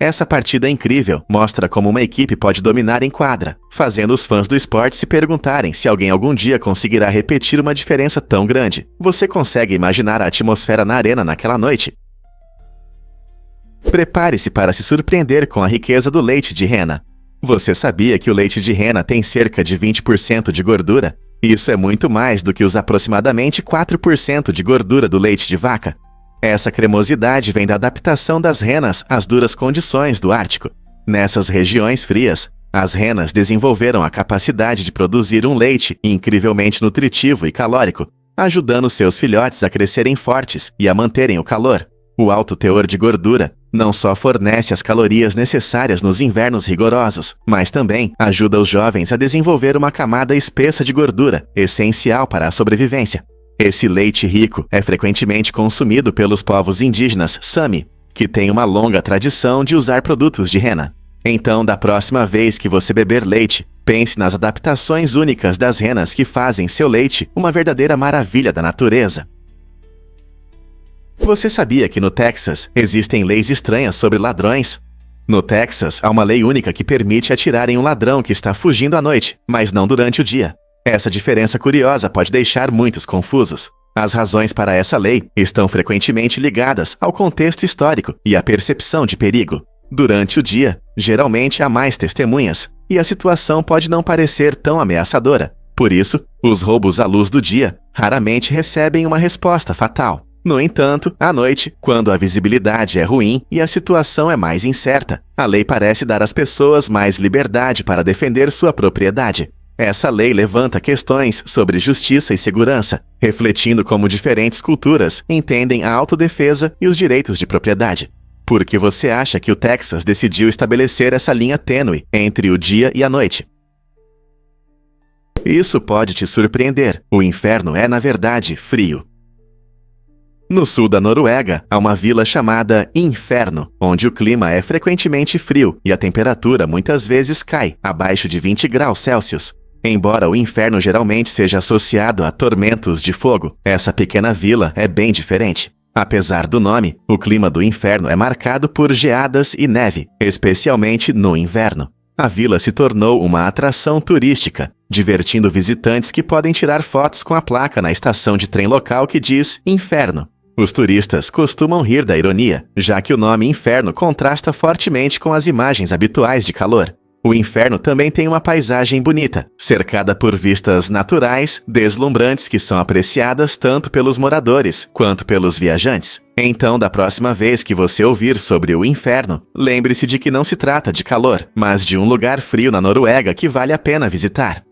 Essa partida incrível mostra como uma equipe pode dominar em quadra, fazendo os fãs do esporte se perguntarem se alguém algum dia conseguirá repetir uma diferença tão grande. Você consegue imaginar a atmosfera na arena naquela noite? Prepare-se para se surpreender com a riqueza do leite de rena. Você sabia que o leite de rena tem cerca de 20% de gordura? Isso é muito mais do que os aproximadamente 4% de gordura do leite de vaca. Essa cremosidade vem da adaptação das renas às duras condições do Ártico. Nessas regiões frias, as renas desenvolveram a capacidade de produzir um leite incrivelmente nutritivo e calórico, ajudando seus filhotes a crescerem fortes e a manterem o calor. O alto teor de gordura não só fornece as calorias necessárias nos invernos rigorosos, mas também ajuda os jovens a desenvolver uma camada espessa de gordura, essencial para a sobrevivência. Esse leite rico é frequentemente consumido pelos povos indígenas Sami, que têm uma longa tradição de usar produtos de rena. Então, da próxima vez que você beber leite, pense nas adaptações únicas das renas que fazem seu leite uma verdadeira maravilha da natureza. Você sabia que no Texas existem leis estranhas sobre ladrões? No Texas, há uma lei única que permite atirar em um ladrão que está fugindo à noite, mas não durante o dia. Essa diferença curiosa pode deixar muitos confusos. As razões para essa lei estão frequentemente ligadas ao contexto histórico e à percepção de perigo. Durante o dia, geralmente há mais testemunhas, e a situação pode não parecer tão ameaçadora. Por isso, os roubos à luz do dia raramente recebem uma resposta fatal. No entanto, à noite, quando a visibilidade é ruim e a situação é mais incerta, a lei parece dar às pessoas mais liberdade para defender sua propriedade. Essa lei levanta questões sobre justiça e segurança, refletindo como diferentes culturas entendem a autodefesa e os direitos de propriedade. Por que você acha que o Texas decidiu estabelecer essa linha tênue entre o dia e a noite? Isso pode te surpreender. O inferno é, na verdade, frio. No sul da Noruega, há uma vila chamada Inferno, onde o clima é frequentemente frio e a temperatura muitas vezes cai abaixo de 20 graus Celsius. Embora o inferno geralmente seja associado a tormentos de fogo, essa pequena vila é bem diferente. Apesar do nome, o clima do inferno é marcado por geadas e neve, especialmente no inverno. A vila se tornou uma atração turística, divertindo visitantes que podem tirar fotos com a placa na estação de trem local que diz Inferno. Os turistas costumam rir da ironia, já que o nome inferno contrasta fortemente com as imagens habituais de calor. O inferno também tem uma paisagem bonita, cercada por vistas naturais, deslumbrantes que são apreciadas tanto pelos moradores quanto pelos viajantes. Então, da próxima vez que você ouvir sobre o inferno, lembre-se de que não se trata de calor, mas de um lugar frio na Noruega que vale a pena visitar.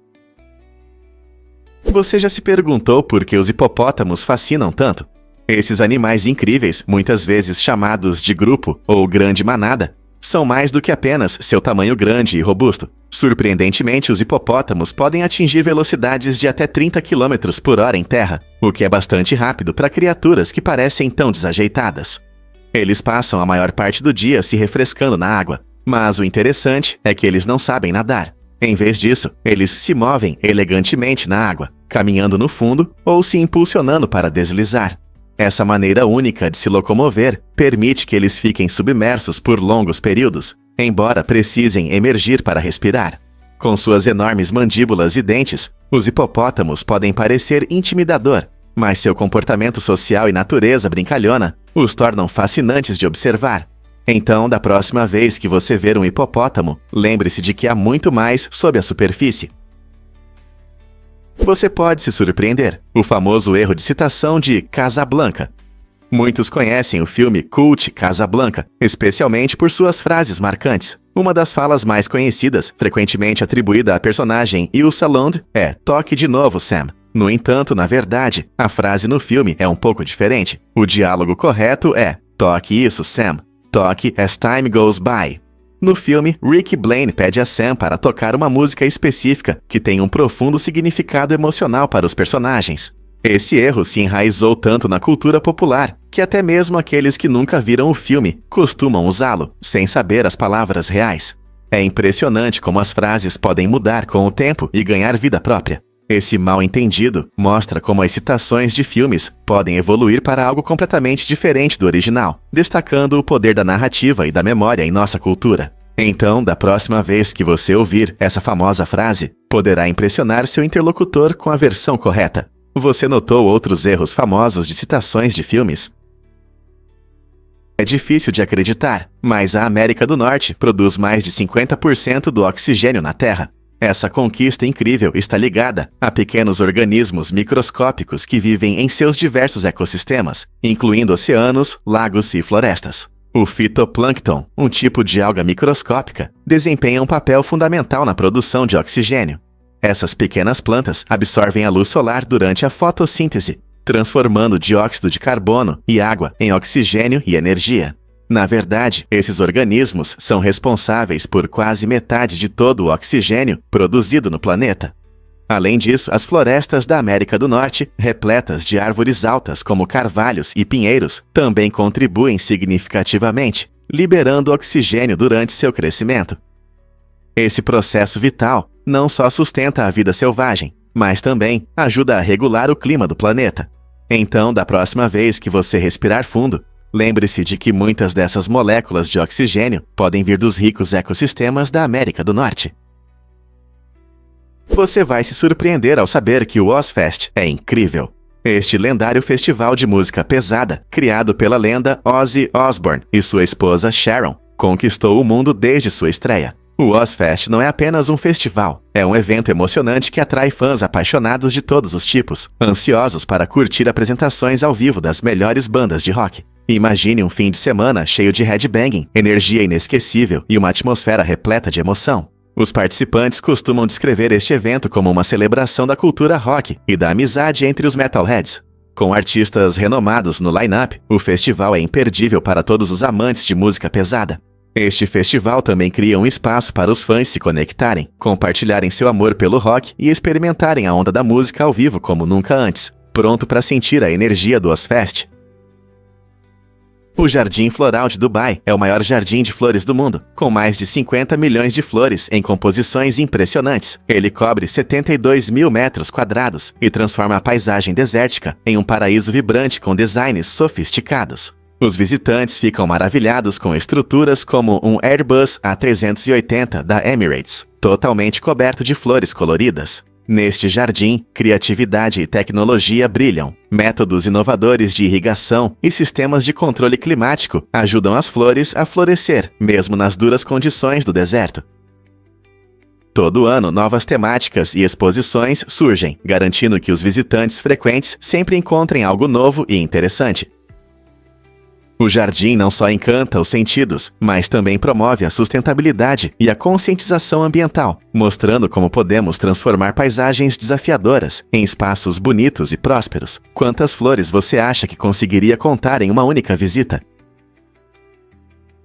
Você já se perguntou por que os hipopótamos fascinam tanto? Esses animais incríveis, muitas vezes chamados de grupo ou grande manada, são mais do que apenas seu tamanho grande e robusto. Surpreendentemente, os hipopótamos podem atingir velocidades de até 30 km por hora em terra, o que é bastante rápido para criaturas que parecem tão desajeitadas. Eles passam a maior parte do dia se refrescando na água, mas o interessante é que eles não sabem nadar. Em vez disso, eles se movem elegantemente na água, caminhando no fundo ou se impulsionando para deslizar. Essa maneira única de se locomover permite que eles fiquem submersos por longos períodos, embora precisem emergir para respirar. Com suas enormes mandíbulas e dentes, os hipopótamos podem parecer intimidador, mas seu comportamento social e natureza brincalhona os tornam fascinantes de observar. Então, da próxima vez que você ver um hipopótamo, lembre-se de que há muito mais sob a superfície. Você pode se surpreender. O famoso erro de citação de Casablanca. Muitos conhecem o filme cult Casablanca, especialmente por suas frases marcantes. Uma das falas mais conhecidas, frequentemente atribuída à personagem Ilsa Lund, é "Toque de novo, Sam". No entanto, na verdade, a frase no filme é um pouco diferente. O diálogo correto é "Toque isso, Sam. Toque as time goes by". No filme, Rick Blaine pede a Sam para tocar uma música específica que tem um profundo significado emocional para os personagens. Esse erro se enraizou tanto na cultura popular que até mesmo aqueles que nunca viram o filme costumam usá-lo, sem saber as palavras reais. É impressionante como as frases podem mudar com o tempo e ganhar vida própria. Esse mal-entendido mostra como as citações de filmes podem evoluir para algo completamente diferente do original, destacando o poder da narrativa e da memória em nossa cultura. Então, da próxima vez que você ouvir essa famosa frase, poderá impressionar seu interlocutor com a versão correta. Você notou outros erros famosos de citações de filmes? É difícil de acreditar, mas a América do Norte produz mais de 50% do oxigênio na Terra. Essa conquista incrível está ligada a pequenos organismos microscópicos que vivem em seus diversos ecossistemas, incluindo oceanos, lagos e florestas. O fitoplâncton, um tipo de alga microscópica, desempenha um papel fundamental na produção de oxigênio. Essas pequenas plantas absorvem a luz solar durante a fotossíntese, transformando dióxido de carbono e água em oxigênio e energia. Na verdade, esses organismos são responsáveis por quase metade de todo o oxigênio produzido no planeta. Além disso, as florestas da América do Norte, repletas de árvores altas como carvalhos e pinheiros, também contribuem significativamente, liberando oxigênio durante seu crescimento. Esse processo vital não só sustenta a vida selvagem, mas também ajuda a regular o clima do planeta. Então, da próxima vez que você respirar fundo, lembre-se de que muitas dessas moléculas de oxigênio podem vir dos ricos ecossistemas da América do Norte. Você vai se surpreender ao saber que o Ozzfest é incrível. Este lendário festival de música pesada, criado pela lenda Ozzy Osbourne e sua esposa Sharon, conquistou o mundo desde sua estreia. O Ozzfest não é apenas um festival, é um evento emocionante que atrai fãs apaixonados de todos os tipos, ansiosos para curtir apresentações ao vivo das melhores bandas de rock. Imagine um fim de semana cheio de headbanging, energia inesquecível e uma atmosfera repleta de emoção. Os participantes costumam descrever este evento como uma celebração da cultura rock e da amizade entre os metalheads. Com artistas renomados no line-up, o festival é imperdível para todos os amantes de música pesada. Este festival também cria um espaço para os fãs se conectarem, compartilharem seu amor pelo rock e experimentarem a onda da música ao vivo como nunca antes, pronto para sentir a energia do Ozzfest. O Jardim Floral de Dubai é o maior jardim de flores do mundo, com mais de 50 milhões de flores em composições impressionantes. Ele cobre 72 mil metros quadrados e transforma a paisagem desértica em um paraíso vibrante com designs sofisticados. Os visitantes ficam maravilhados com estruturas como um Airbus A380 da Emirates, totalmente coberto de flores coloridas. Neste jardim, criatividade e tecnologia brilham. Métodos inovadores de irrigação e sistemas de controle climático ajudam as flores a florescer, mesmo nas duras condições do deserto. Todo ano, novas temáticas e exposições surgem, garantindo que os visitantes frequentes sempre encontrem algo novo e interessante. O jardim não só encanta os sentidos, mas também promove a sustentabilidade e a conscientização ambiental, mostrando como podemos transformar paisagens desafiadoras em espaços bonitos e prósperos. Quantas flores você acha que conseguiria contar em uma única visita?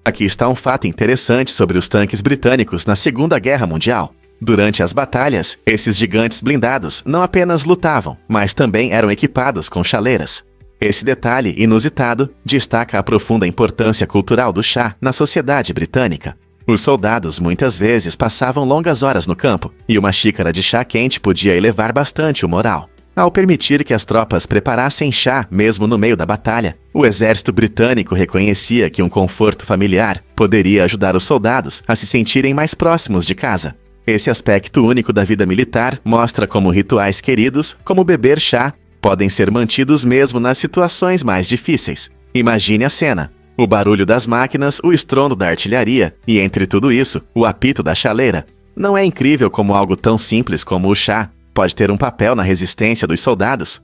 Aqui está um fato interessante sobre os tanques britânicos na Segunda Guerra Mundial. Durante as batalhas, esses gigantes blindados não apenas lutavam, mas também eram equipados com chaleiras. Esse detalhe inusitado destaca a profunda importância cultural do chá na sociedade britânica. Os soldados muitas vezes passavam longas horas no campo, e uma xícara de chá quente podia elevar bastante o moral. Ao permitir que as tropas preparassem chá mesmo no meio da batalha, o exército britânico reconhecia que um conforto familiar poderia ajudar os soldados a se sentirem mais próximos de casa. Esse aspecto único da vida militar mostra como rituais queridos, como beber chá, podem ser mantidos mesmo nas situações mais difíceis. Imagine a cena: o barulho das máquinas, o estrondo da artilharia e, entre tudo isso, o apito da chaleira. Não é incrível como algo tão simples como o chá pode ter um papel na resistência dos soldados?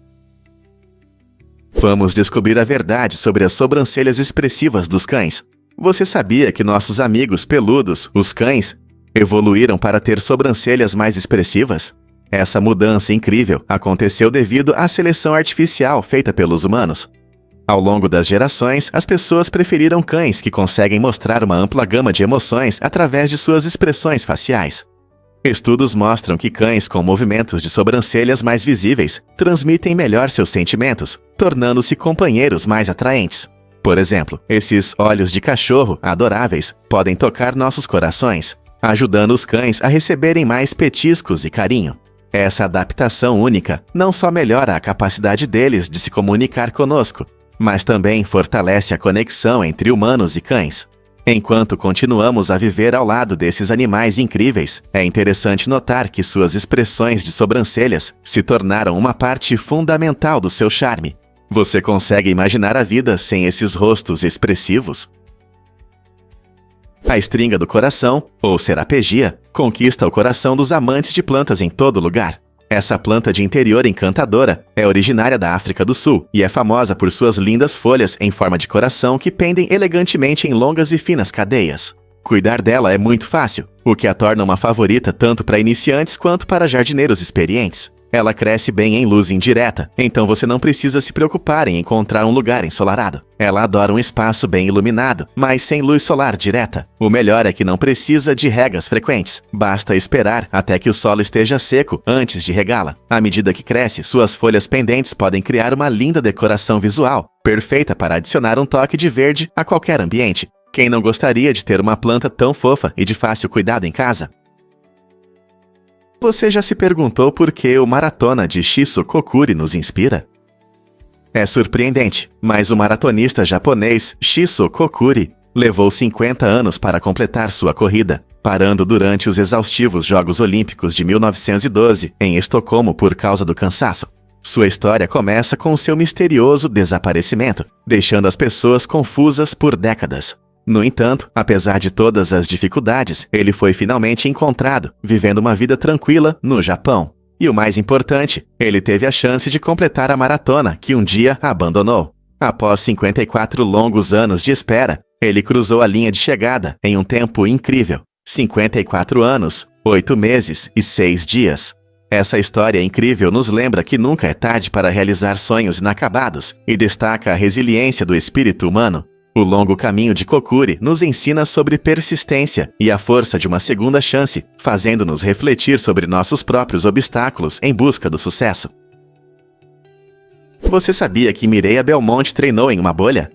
Vamos descobrir a verdade sobre as sobrancelhas expressivas dos cães. Você sabia que nossos amigos peludos, os cães, evoluíram para ter sobrancelhas mais expressivas? Essa mudança incrível aconteceu devido à seleção artificial feita pelos humanos. Ao longo das gerações, as pessoas preferiram cães que conseguem mostrar uma ampla gama de emoções através de suas expressões faciais. Estudos mostram que cães com movimentos de sobrancelhas mais visíveis transmitem melhor seus sentimentos, tornando-se companheiros mais atraentes. Por exemplo, esses olhos de cachorro adoráveis podem tocar nossos corações, ajudando os cães a receberem mais petiscos e carinho. Essa adaptação única não só melhora a capacidade deles de se comunicar conosco, mas também fortalece a conexão entre humanos e cães. Enquanto continuamos a viver ao lado desses animais incríveis, é interessante notar que suas expressões de sobrancelhas se tornaram uma parte fundamental do seu charme. Você consegue imaginar a vida sem esses rostos expressivos? A estringa do coração, ou serapegia, conquista o coração dos amantes de plantas em todo lugar. Essa planta de interior encantadora é originária da África do Sul e é famosa por suas lindas folhas em forma de coração que pendem elegantemente em longas e finas cadeias. Cuidar dela é muito fácil, o que a torna uma favorita tanto para iniciantes quanto para jardineiros experientes. Ela cresce bem em luz indireta, então você não precisa se preocupar em encontrar um lugar ensolarado. Ela adora um espaço bem iluminado, mas sem luz solar direta. O melhor é que não precisa de regas frequentes. Basta esperar até que o solo esteja seco antes de regá-la. À medida que cresce, suas folhas pendentes podem criar uma linda decoração visual, perfeita para adicionar um toque de verde a qualquer ambiente. Quem não gostaria de ter uma planta tão fofa e de fácil cuidado em casa? Você já se perguntou por que o Maratona de Shiso Kokuri nos inspira? É surpreendente, mas o maratonista japonês Shiso Kokuri levou 50 anos para completar sua corrida, parando durante os exaustivos Jogos Olímpicos de 1912 em Estocolmo por causa do cansaço. Sua história começa com seu misterioso desaparecimento, deixando as pessoas confusas por décadas. No entanto, apesar de todas as dificuldades, ele foi finalmente encontrado, vivendo uma vida tranquila no Japão. E o mais importante, ele teve a chance de completar a maratona que um dia abandonou. Após 54 longos anos de espera, ele cruzou a linha de chegada em um tempo incrível. 54 anos, 8 meses e 6 dias. Essa história incrível nos lembra que nunca é tarde para realizar sonhos inacabados e destaca a resiliência do espírito humano. O longo caminho de Kokuri nos ensina sobre persistência e a força de uma segunda chance, fazendo-nos refletir sobre nossos próprios obstáculos em busca do sucesso. Você sabia que Mireia Belmonte treinou em uma bolha?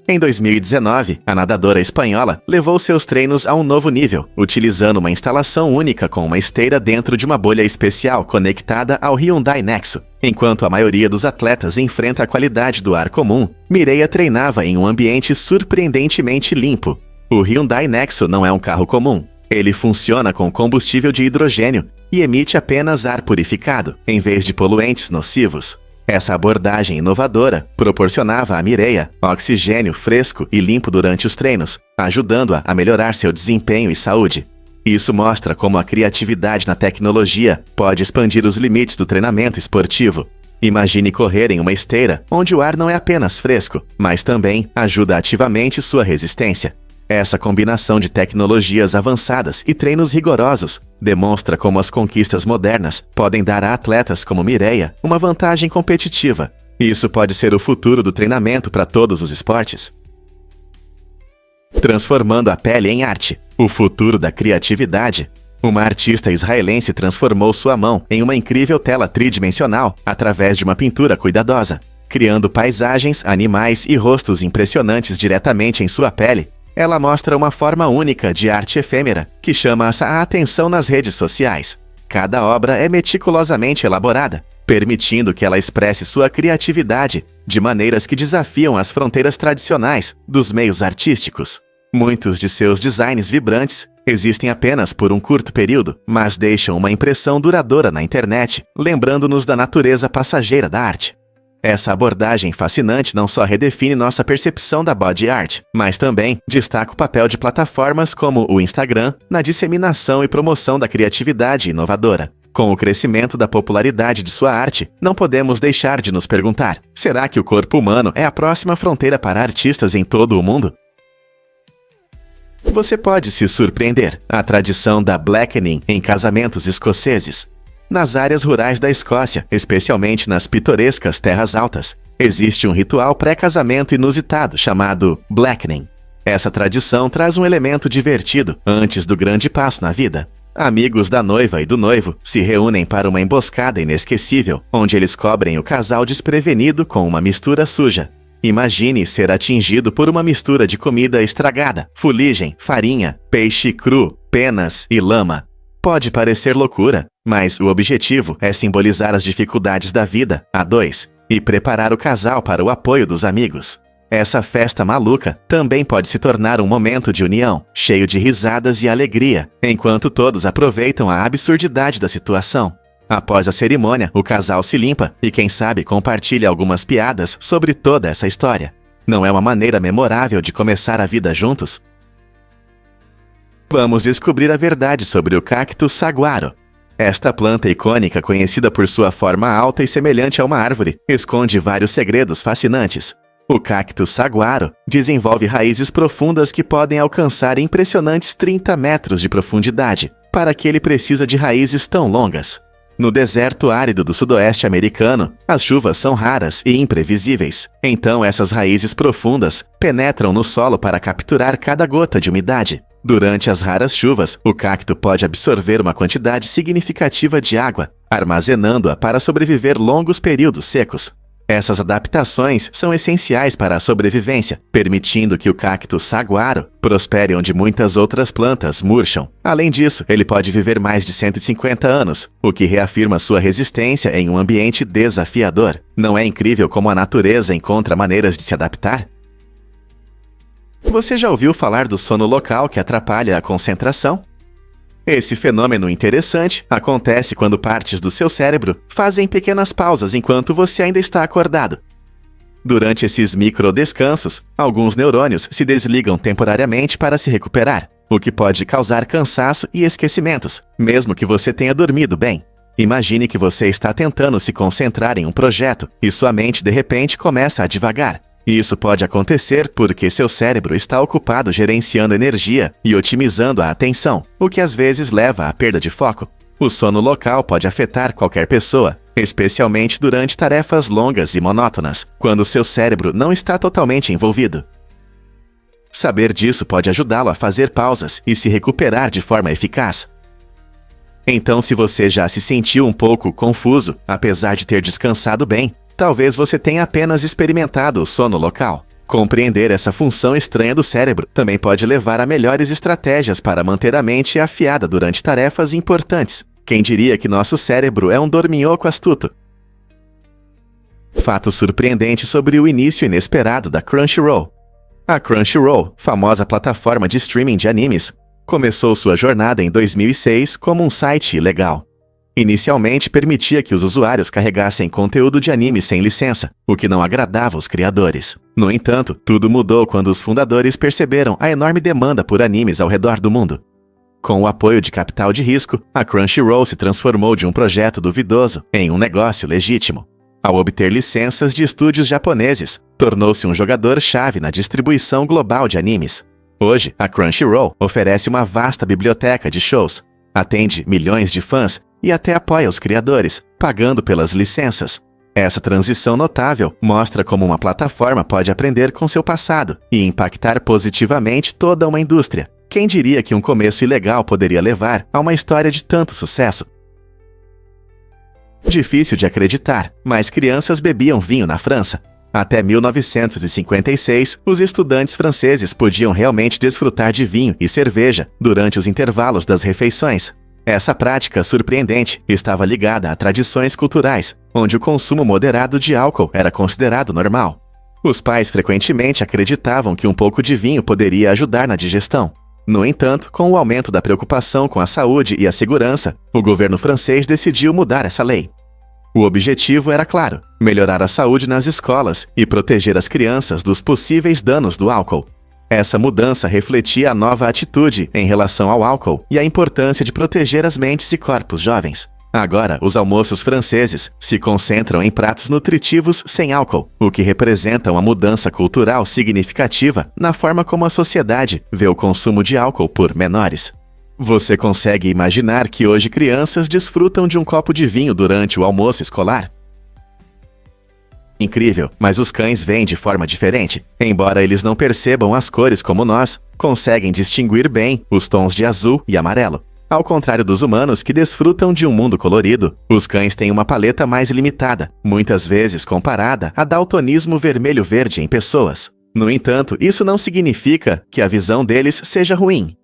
Em 2019, a nadadora espanhola levou seus treinos a um novo nível, utilizando uma instalação única com uma esteira dentro de uma bolha especial conectada ao Hyundai Nexo. Enquanto a maioria dos atletas enfrenta a qualidade do ar comum, Mireia treinava em um ambiente surpreendentemente limpo. O Hyundai Nexo não é um carro comum. Ele funciona com combustível de hidrogênio e emite apenas ar purificado, em vez de poluentes nocivos. Essa abordagem inovadora proporcionava a Mireia oxigênio fresco e limpo durante os treinos, ajudando-a a melhorar seu desempenho e saúde. Isso mostra como a criatividade na tecnologia pode expandir os limites do treinamento esportivo. Imagine correr em uma esteira onde o ar não é apenas fresco, mas também ajuda ativamente sua resistência. Essa combinação de tecnologias avançadas e treinos rigorosos demonstra como as conquistas modernas podem dar a atletas como Mireia uma vantagem competitiva. Isso pode ser o futuro do treinamento para todos os esportes. Transformando a pele em arte, o futuro da criatividade. Uma artista israelense transformou sua mão em uma incrível tela tridimensional através de uma pintura cuidadosa, criando paisagens, animais e rostos impressionantes diretamente em sua pele. Ela mostra uma forma única de arte efêmera, que chama a atenção nas redes sociais. Cada obra é meticulosamente elaborada, permitindo que ela expresse sua criatividade de maneiras que desafiam as fronteiras tradicionais dos meios artísticos. Muitos de seus designs vibrantes existem apenas por um curto período, mas deixam uma impressão duradoura na internet, lembrando-nos da natureza passageira da arte. Essa abordagem fascinante não só redefine nossa percepção da body art, mas também destaca o papel de plataformas como o Instagram na disseminação e promoção da criatividade inovadora. Com o crescimento da popularidade de sua arte, não podemos deixar de nos perguntar: será que o corpo humano é a próxima fronteira para artistas em todo o mundo? Você pode se surpreender. A tradição da blackening em casamentos escoceses. Nas áreas rurais da Escócia, especialmente nas pitorescas terras altas, Existe um ritual pré-casamento inusitado chamado blackening. Essa tradição traz um elemento divertido antes do grande passo na vida. Amigos da noiva e do noivo se reúnem para uma emboscada inesquecível, onde eles cobrem o casal desprevenido com uma mistura suja. Imagine ser atingido por uma mistura de comida estragada, fuligem, farinha, peixe cru, penas e lama. Pode parecer loucura, mas o objetivo é simbolizar as dificuldades da vida a dois e preparar o casal para o apoio dos amigos. Essa festa maluca também pode se tornar um momento de união, cheio de risadas e alegria, enquanto todos aproveitam a absurdidade da situação. Após a cerimônia, o casal se limpa e, quem sabe, compartilha algumas piadas sobre toda essa história. Não é uma maneira memorável de começar a vida juntos? Vamos descobrir a verdade sobre o cacto saguaro. Esta planta icônica, conhecida por sua forma alta e semelhante a uma árvore, esconde vários segredos fascinantes. O cacto saguaro desenvolve raízes profundas que podem alcançar impressionantes 30 metros de profundidade. Para que ele precisa de raízes tão longas? No deserto árido do sudoeste americano, as chuvas são raras e imprevisíveis. Então essas raízes profundas penetram no solo para capturar cada gota de umidade. Durante as raras chuvas, o cacto pode absorver uma quantidade significativa de água, armazenando-a para sobreviver longos períodos secos. Essas adaptações são essenciais para a sobrevivência, permitindo que o cacto saguaro prospere onde muitas outras plantas murcham. Além disso, ele pode viver mais de 150 anos, o que reafirma sua resistência em um ambiente desafiador. Não é incrível como a natureza encontra maneiras de se adaptar? Você já ouviu falar do sono local que atrapalha a concentração? Esse fenômeno interessante acontece quando partes do seu cérebro fazem pequenas pausas enquanto você ainda está acordado. Durante esses microdescansos, alguns neurônios se desligam temporariamente para se recuperar, o que pode causar cansaço e esquecimentos, mesmo que você tenha dormido bem. Imagine que você está tentando se concentrar em um projeto e sua mente de repente começa a divagar. Isso pode acontecer porque seu cérebro está ocupado gerenciando energia e otimizando a atenção, o que às vezes leva à perda de foco. O sono local pode afetar qualquer pessoa, especialmente durante tarefas longas e monótonas, quando seu cérebro não está totalmente envolvido. Saber disso pode ajudá-lo a fazer pausas e se recuperar de forma eficaz. Então, se você já se sentiu um pouco confuso, apesar de ter descansado bem, talvez você tenha apenas experimentado o sono local. Compreender essa função estranha do cérebro também pode levar a melhores estratégias para manter a mente afiada durante tarefas importantes. Quem diria que nosso cérebro é um dorminhoco astuto? Fato surpreendente sobre o início inesperado da Crunchyroll. A Crunchyroll, famosa plataforma de streaming de animes, começou sua jornada em 2006 como um site ilegal. Inicialmente permitia que os usuários carregassem conteúdo de anime sem licença, o que não agradava os criadores. No entanto, tudo mudou quando os fundadores perceberam a enorme demanda por animes ao redor do mundo. Com o apoio de capital de risco, a Crunchyroll se transformou de um projeto duvidoso em um negócio legítimo. Ao obter licenças de estúdios japoneses, tornou-se um jogador-chave na distribuição global de animes. Hoje, a Crunchyroll oferece uma vasta biblioteca de shows, atende milhões de fãs e até apoia os criadores, pagando pelas licenças. Essa transição notável mostra como uma plataforma pode aprender com seu passado e impactar positivamente toda uma indústria. Quem diria que um começo ilegal poderia levar a uma história de tanto sucesso? Difícil de acreditar, mas crianças bebiam vinho na França. Até 1956, os estudantes franceses podiam realmente desfrutar de vinho e cerveja durante os intervalos das refeições. Essa prática surpreendente estava ligada a tradições culturais, onde o consumo moderado de álcool era considerado normal. Os pais frequentemente acreditavam que um pouco de vinho poderia ajudar na digestão. No entanto, com o aumento da preocupação com a saúde e a segurança, o governo francês decidiu mudar essa lei. O objetivo era claro: melhorar a saúde nas escolas e proteger as crianças dos possíveis danos do álcool. Essa mudança refletia a nova atitude em relação ao álcool e a importância de proteger as mentes e corpos jovens. Agora, os almoços franceses se concentram em pratos nutritivos sem álcool, o que representa uma mudança cultural significativa na forma como a sociedade vê o consumo de álcool por menores. Você consegue imaginar que hoje crianças desfrutam de um copo de vinho durante o almoço escolar? Incrível, mas os cães veem de forma diferente. Embora eles não percebam as cores como nós, conseguem distinguir bem os tons de azul e amarelo. Ao contrário dos humanos que desfrutam de um mundo colorido, os cães têm uma paleta mais limitada, muitas vezes comparada a daltonismo vermelho-verde em pessoas. No entanto, isso não significa que a visão deles seja ruim.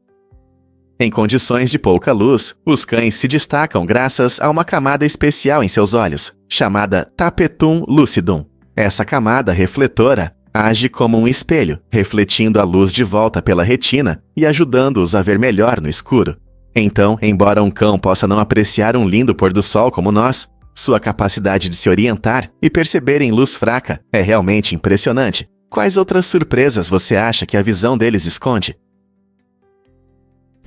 Em condições de pouca luz, os cães se destacam graças a uma camada especial em seus olhos, chamada tapetum lucidum. Essa camada refletora age como um espelho, refletindo a luz de volta pela retina e ajudando-os a ver melhor no escuro. Então, embora um cão possa não apreciar um lindo pôr do sol como nós, sua capacidade de se orientar e perceber em luz fraca é realmente impressionante. Quais outras surpresas você acha que a visão deles esconde?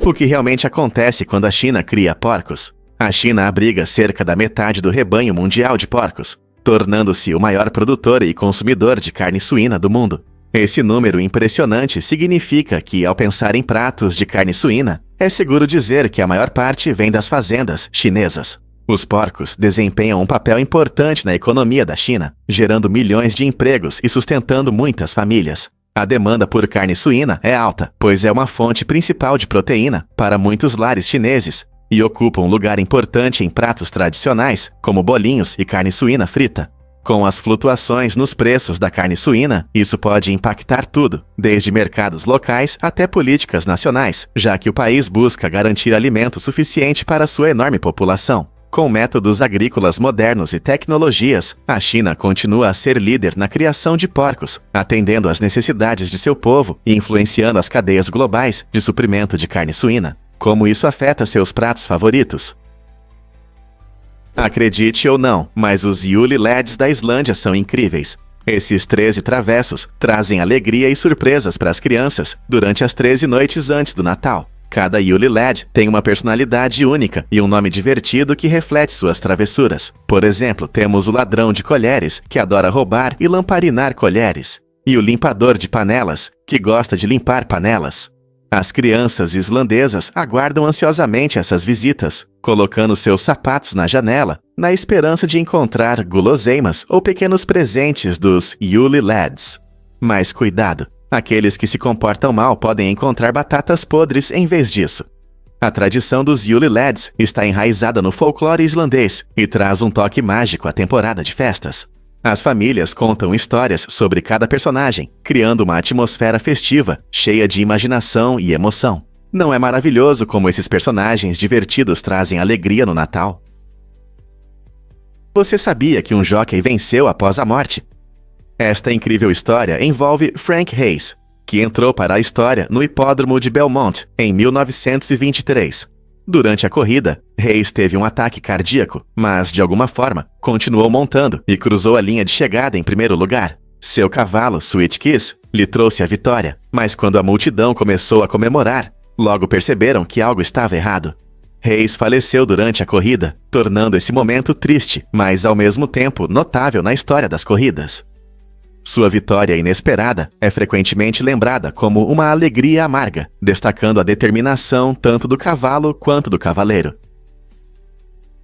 O que realmente acontece quando a China cria porcos? A China abriga cerca da metade do rebanho mundial de porcos, tornando-se o maior produtor e consumidor de carne suína do mundo. Esse número impressionante significa que, ao pensar em pratos de carne suína, é seguro dizer que a maior parte vem das fazendas chinesas. Os porcos desempenham um papel importante na economia da China, gerando milhões de empregos e sustentando muitas famílias. A demanda por carne suína é alta, pois é uma fonte principal de proteína para muitos lares chineses e ocupa um lugar importante em pratos tradicionais, como bolinhos e carne suína frita. Com as flutuações nos preços da carne suína, isso pode impactar tudo, desde mercados locais até políticas nacionais, já que o país busca garantir alimento suficiente para sua enorme população. Com métodos agrícolas modernos e tecnologias, a China continua a ser líder na criação de porcos, atendendo às necessidades de seu povo e influenciando as cadeias globais de suprimento de carne suína. Como isso afeta seus pratos favoritos? Acredite ou não, mas os Yule Lads da Islândia são incríveis. Esses 13 travessos trazem alegria e surpresas para as crianças durante as 13 noites antes do Natal. Cada Yule Lad tem uma personalidade única e um nome divertido que reflete suas travessuras. Por exemplo, temos o ladrão de colheres, que adora roubar e lamparinar colheres, e o limpador de panelas, que gosta de limpar panelas. As crianças islandesas aguardam ansiosamente essas visitas, colocando seus sapatos na janela, na esperança de encontrar guloseimas ou pequenos presentes dos Yule Lads. Mas cuidado! Aqueles que se comportam mal podem encontrar batatas podres em vez disso. A tradição dos Yule Lads está enraizada no folclore islandês e traz um toque mágico à temporada de festas. As famílias contam histórias sobre cada personagem, criando uma atmosfera festiva, cheia de imaginação e emoção. Não é maravilhoso como esses personagens divertidos trazem alegria no Natal? Você sabia que um jockey venceu após a morte? Esta incrível história envolve Frank Hayes, que entrou para a história no hipódromo de Belmont em 1923. Durante a corrida, Hayes teve um ataque cardíaco, mas, de alguma forma, continuou montando e cruzou a linha de chegada em primeiro lugar. Seu cavalo, Sweet Kiss, lhe trouxe a vitória, mas quando a multidão começou a comemorar, logo perceberam que algo estava errado. Hayes faleceu durante a corrida, tornando esse momento triste, mas ao mesmo tempo notável na história das corridas. Sua vitória inesperada é frequentemente lembrada como uma alegria amarga, destacando a determinação tanto do cavalo quanto do cavaleiro.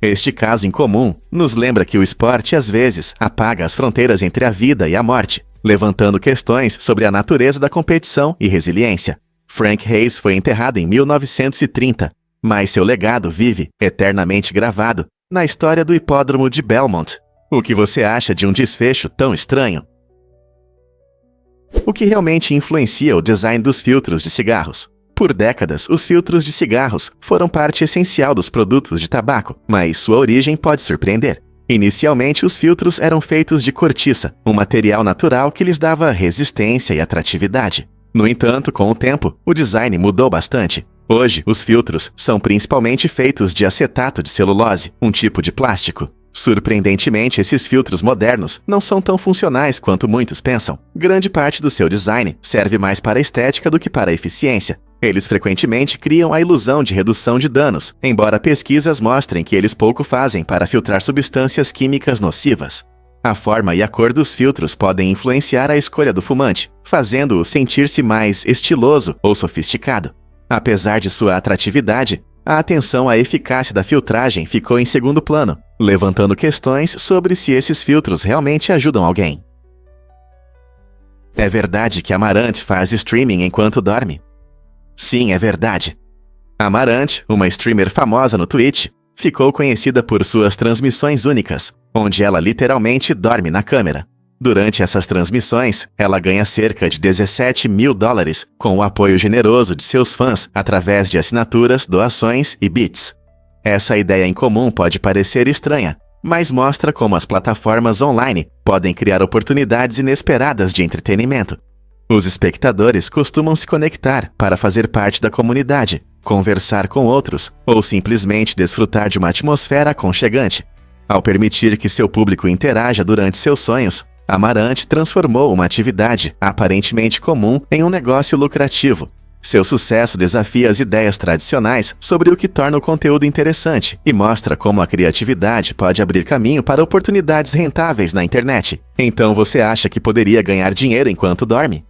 Este caso incomum nos lembra que o esporte às vezes apaga as fronteiras entre a vida e a morte, levantando questões sobre a natureza da competição e resiliência. Frank Hayes foi enterrado em 1930, mas seu legado vive, eternamente gravado, na história do hipódromo de Belmont. O que você acha de um desfecho tão estranho? O que realmente influencia o design dos filtros de cigarros? Por décadas, os filtros de cigarros foram parte essencial dos produtos de tabaco, mas sua origem pode surpreender. Inicialmente, os filtros eram feitos de cortiça, um material natural que lhes dava resistência e atratividade. No entanto, com o tempo, o design mudou bastante. Hoje, os filtros são principalmente feitos de acetato de celulose, um tipo de plástico. Surpreendentemente, esses filtros modernos não são tão funcionais quanto muitos pensam. Grande parte do seu design serve mais para a estética do que para a eficiência. Eles frequentemente criam a ilusão de redução de danos, embora pesquisas mostrem que eles pouco fazem para filtrar substâncias químicas nocivas. A forma e a cor dos filtros podem influenciar a escolha do fumante, fazendo-o sentir-se mais estiloso ou sofisticado. Apesar de sua atratividade, a atenção à eficácia da filtragem ficou em segundo plano, levantando questões sobre se esses filtros realmente ajudam alguém. É verdade que Amarante faz streaming enquanto dorme? Sim, é verdade. Amarante, uma streamer famosa no Twitch, ficou conhecida por suas transmissões únicas, onde ela literalmente dorme na câmera. Durante essas transmissões, ela ganha cerca de $17 mil com o apoio generoso de seus fãs através de assinaturas, doações e bits. Essa ideia em comum pode parecer estranha, mas mostra como as plataformas online podem criar oportunidades inesperadas de entretenimento. Os espectadores costumam se conectar para fazer parte da comunidade, conversar com outros ou simplesmente desfrutar de uma atmosfera aconchegante. Ao permitir que seu público interaja durante seus sonhos, Amarante transformou uma atividade aparentemente comum em um negócio lucrativo. Seu sucesso desafia as ideias tradicionais sobre o que torna o conteúdo interessante e mostra como a criatividade pode abrir caminho para oportunidades rentáveis na internet. Então você acha que poderia ganhar dinheiro enquanto dorme?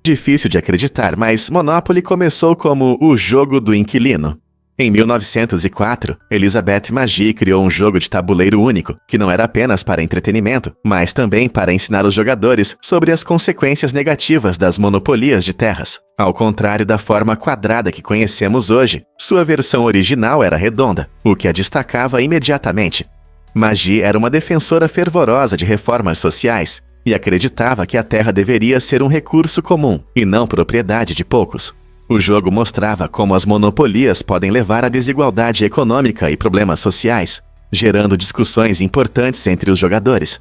Difícil de acreditar, mas Monopoly começou como o jogo do inquilino. Em 1904, Elizabeth Magie criou um jogo de tabuleiro único, que não era apenas para entretenimento, mas também para ensinar os jogadores sobre as consequências negativas das monopolias de terras. Ao contrário da forma quadrada que conhecemos hoje, sua versão original era redonda, o que a destacava imediatamente. Magie era uma defensora fervorosa de reformas sociais e acreditava que a terra deveria ser um recurso comum e não propriedade de poucos. O jogo mostrava como as monopolias podem levar à desigualdade econômica e problemas sociais, gerando discussões importantes entre os jogadores.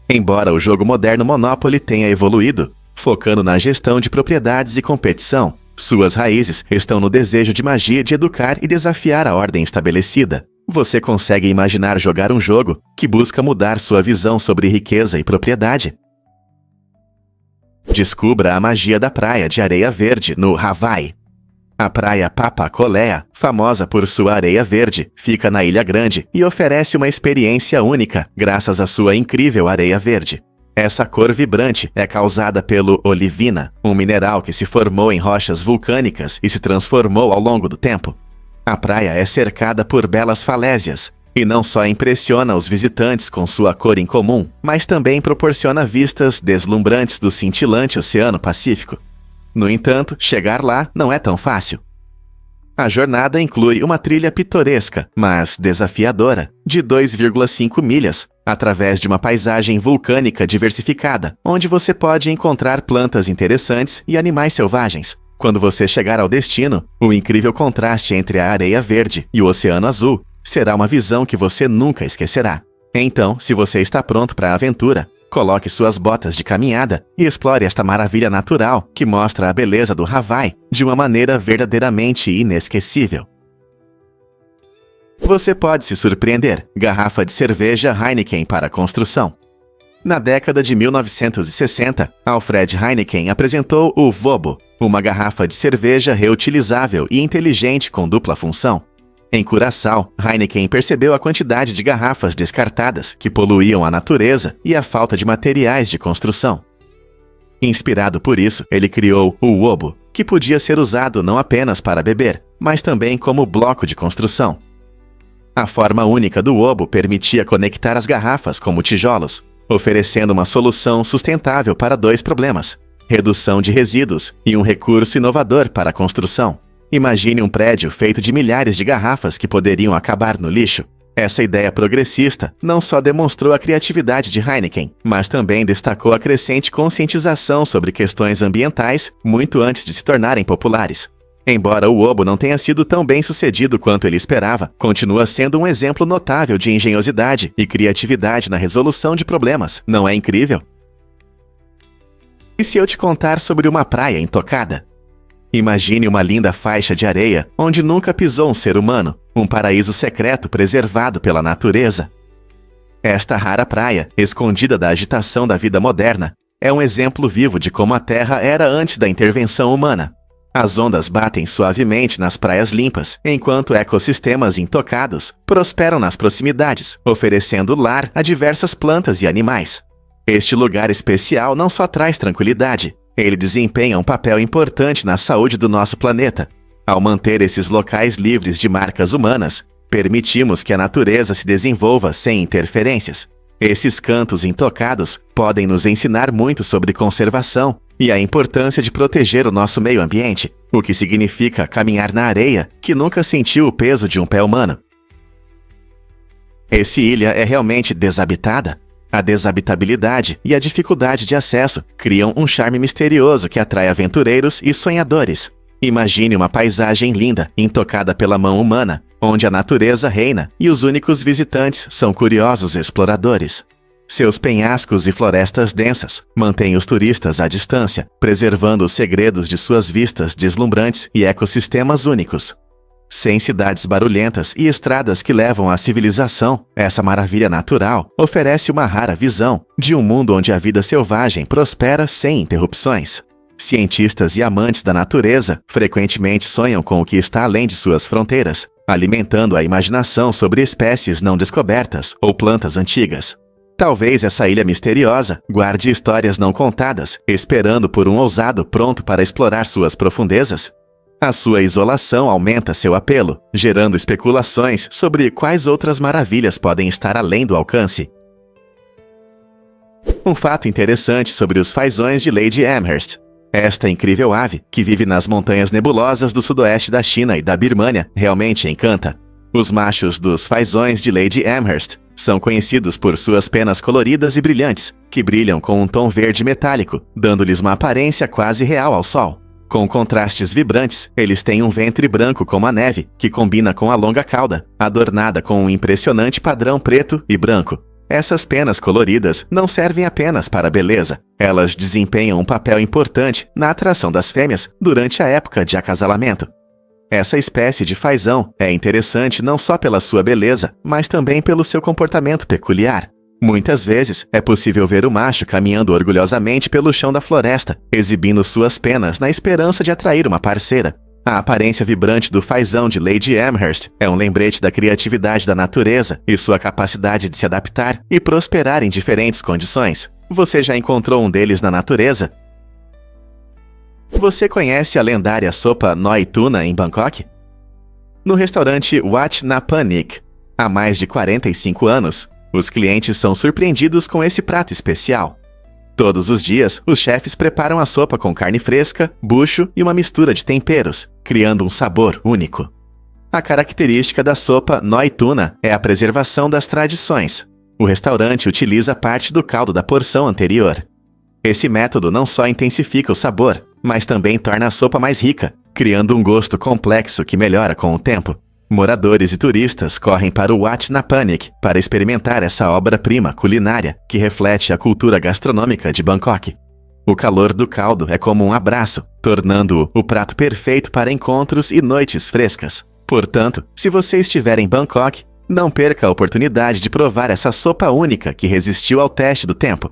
Embora o jogo moderno Monopoly tenha evoluído, focando na gestão de propriedades e competição, suas raízes estão no desejo de Magie de educar e desafiar a ordem estabelecida. Você consegue imaginar jogar um jogo que busca mudar sua visão sobre riqueza e propriedade? Descubra a magia da praia de areia verde no Hawaii. A praia Papakolea, famosa por sua areia verde, fica na Ilha Grande e oferece uma experiência única graças à sua incrível areia verde. Essa cor vibrante é causada pelo olivina, um mineral que se formou em rochas vulcânicas e se transformou ao longo do tempo. A praia é cercada por belas falésias, e não só impressiona os visitantes com sua cor incomum, mas também proporciona vistas deslumbrantes do cintilante Oceano Pacífico. No entanto, chegar lá não é tão fácil. A jornada inclui uma trilha pitoresca, mas desafiadora, de 2,5 milhas, através de uma paisagem vulcânica diversificada, onde você pode encontrar plantas interessantes e animais selvagens. Quando você chegar ao destino, o incrível contraste entre a areia verde e o oceano azul será uma visão que você nunca esquecerá. Então, se você está pronto para a aventura, coloque suas botas de caminhada e explore esta maravilha natural que mostra a beleza do Hawaii de uma maneira verdadeiramente inesquecível. Você pode se surpreender. Garrafa de cerveja Heineken para construção. Na década de 1960, Alfred Heineken apresentou o Vobo, uma garrafa de cerveja reutilizável e inteligente com dupla função. Em Curaçao, Heineken percebeu a quantidade de garrafas descartadas que poluíam a natureza e a falta de materiais de construção. Inspirado por isso, ele criou o Wobo, que podia ser usado não apenas para beber, mas também como bloco de construção. A forma única do Wobo permitia conectar as garrafas como tijolos, oferecendo uma solução sustentável para dois problemas: redução de resíduos e um recurso inovador para a construção. Imagine um prédio feito de milhares de garrafas que poderiam acabar no lixo. Essa ideia progressista não só demonstrou a criatividade de Heineken, mas também destacou a crescente conscientização sobre questões ambientais muito antes de se tornarem populares. Embora o Wobo não tenha sido tão bem sucedido quanto ele esperava, continua sendo um exemplo notável de engenhosidade e criatividade na resolução de problemas. Não é incrível? E se eu te contar sobre uma praia intocada? Imagine uma linda faixa de areia onde nunca pisou um ser humano, um paraíso secreto preservado pela natureza. Esta rara praia, escondida da agitação da vida moderna, é um exemplo vivo de como a Terra era antes da intervenção humana. As ondas batem suavemente nas praias limpas, enquanto ecossistemas intocados prosperam nas proximidades, oferecendo lar a diversas plantas e animais. Este lugar especial não só traz tranquilidade, ele desempenha um papel importante na saúde do nosso planeta. Ao manter esses locais livres de marcas humanas, permitimos que a natureza se desenvolva sem interferências. Esses cantos intocados podem nos ensinar muito sobre conservação e a importância de proteger o nosso meio ambiente, o que significa caminhar na areia que nunca sentiu o peso de um pé humano. Essa ilha é realmente desabitada? A desabitabilidade e a dificuldade de acesso criam um charme misterioso que atrai aventureiros e sonhadores. Imagine uma paisagem linda, intocada pela mão humana, onde a natureza reina e os únicos visitantes são curiosos exploradores. Seus penhascos e florestas densas mantêm os turistas à distância, preservando os segredos de suas vistas deslumbrantes e ecossistemas únicos. Sem cidades barulhentas e estradas que levam à civilização, essa maravilha natural oferece uma rara visão de um mundo onde a vida selvagem prospera sem interrupções. Cientistas e amantes da natureza frequentemente sonham com o que está além de suas fronteiras, alimentando a imaginação sobre espécies não descobertas ou plantas antigas. Talvez essa ilha misteriosa guarde histórias não contadas, esperando por um ousado pronto para explorar suas profundezas. A sua isolação aumenta seu apelo, gerando especulações sobre quais outras maravilhas podem estar além do alcance. Um fato interessante sobre os fazões de Lady Amherst. Esta incrível ave, que vive nas montanhas nebulosas do sudoeste da China e da Birmânia, realmente encanta. Os machos dos fazões de Lady Amherst são conhecidos por suas penas coloridas e brilhantes, que brilham com um tom verde metálico, dando-lhes uma aparência quase real ao sol. Com contrastes vibrantes, eles têm um ventre branco como a neve, que combina com a longa cauda, adornada com um impressionante padrão preto e branco. Essas penas coloridas não servem apenas para a beleza. Elas desempenham um papel importante na atração das fêmeas durante a época de acasalamento. Essa espécie de fazão é interessante não só pela sua beleza, mas também pelo seu comportamento peculiar. Muitas vezes é possível ver o macho caminhando orgulhosamente pelo chão da floresta, exibindo suas penas na esperança de atrair uma parceira. A aparência vibrante do fazão de Lady Amherst é um lembrete da criatividade da natureza e sua capacidade de se adaptar e prosperar em diferentes condições. Você já encontrou um deles na natureza? Você conhece a lendária sopa Noi Tuna em Bangkok? No restaurante Wat Napanik, há mais de 45 anos, os clientes são surpreendidos com esse prato especial. Todos os dias, os chefes preparam a sopa com carne fresca, bucho e uma mistura de temperos, criando um sabor único. A característica da sopa Noi Tuna é a preservação das tradições. O restaurante utiliza parte do caldo da porção anterior. Esse método não só intensifica o sabor, mas também torna a sopa mais rica, criando um gosto complexo que melhora com o tempo. Moradores e turistas correm para o Wat Napanik para experimentar essa obra-prima culinária que reflete a cultura gastronômica de Bangkok. O calor do caldo é como um abraço, tornando-o o prato perfeito para encontros e noites frescas. Portanto, se você estiver em Bangkok, não perca a oportunidade de provar essa sopa única que resistiu ao teste do tempo.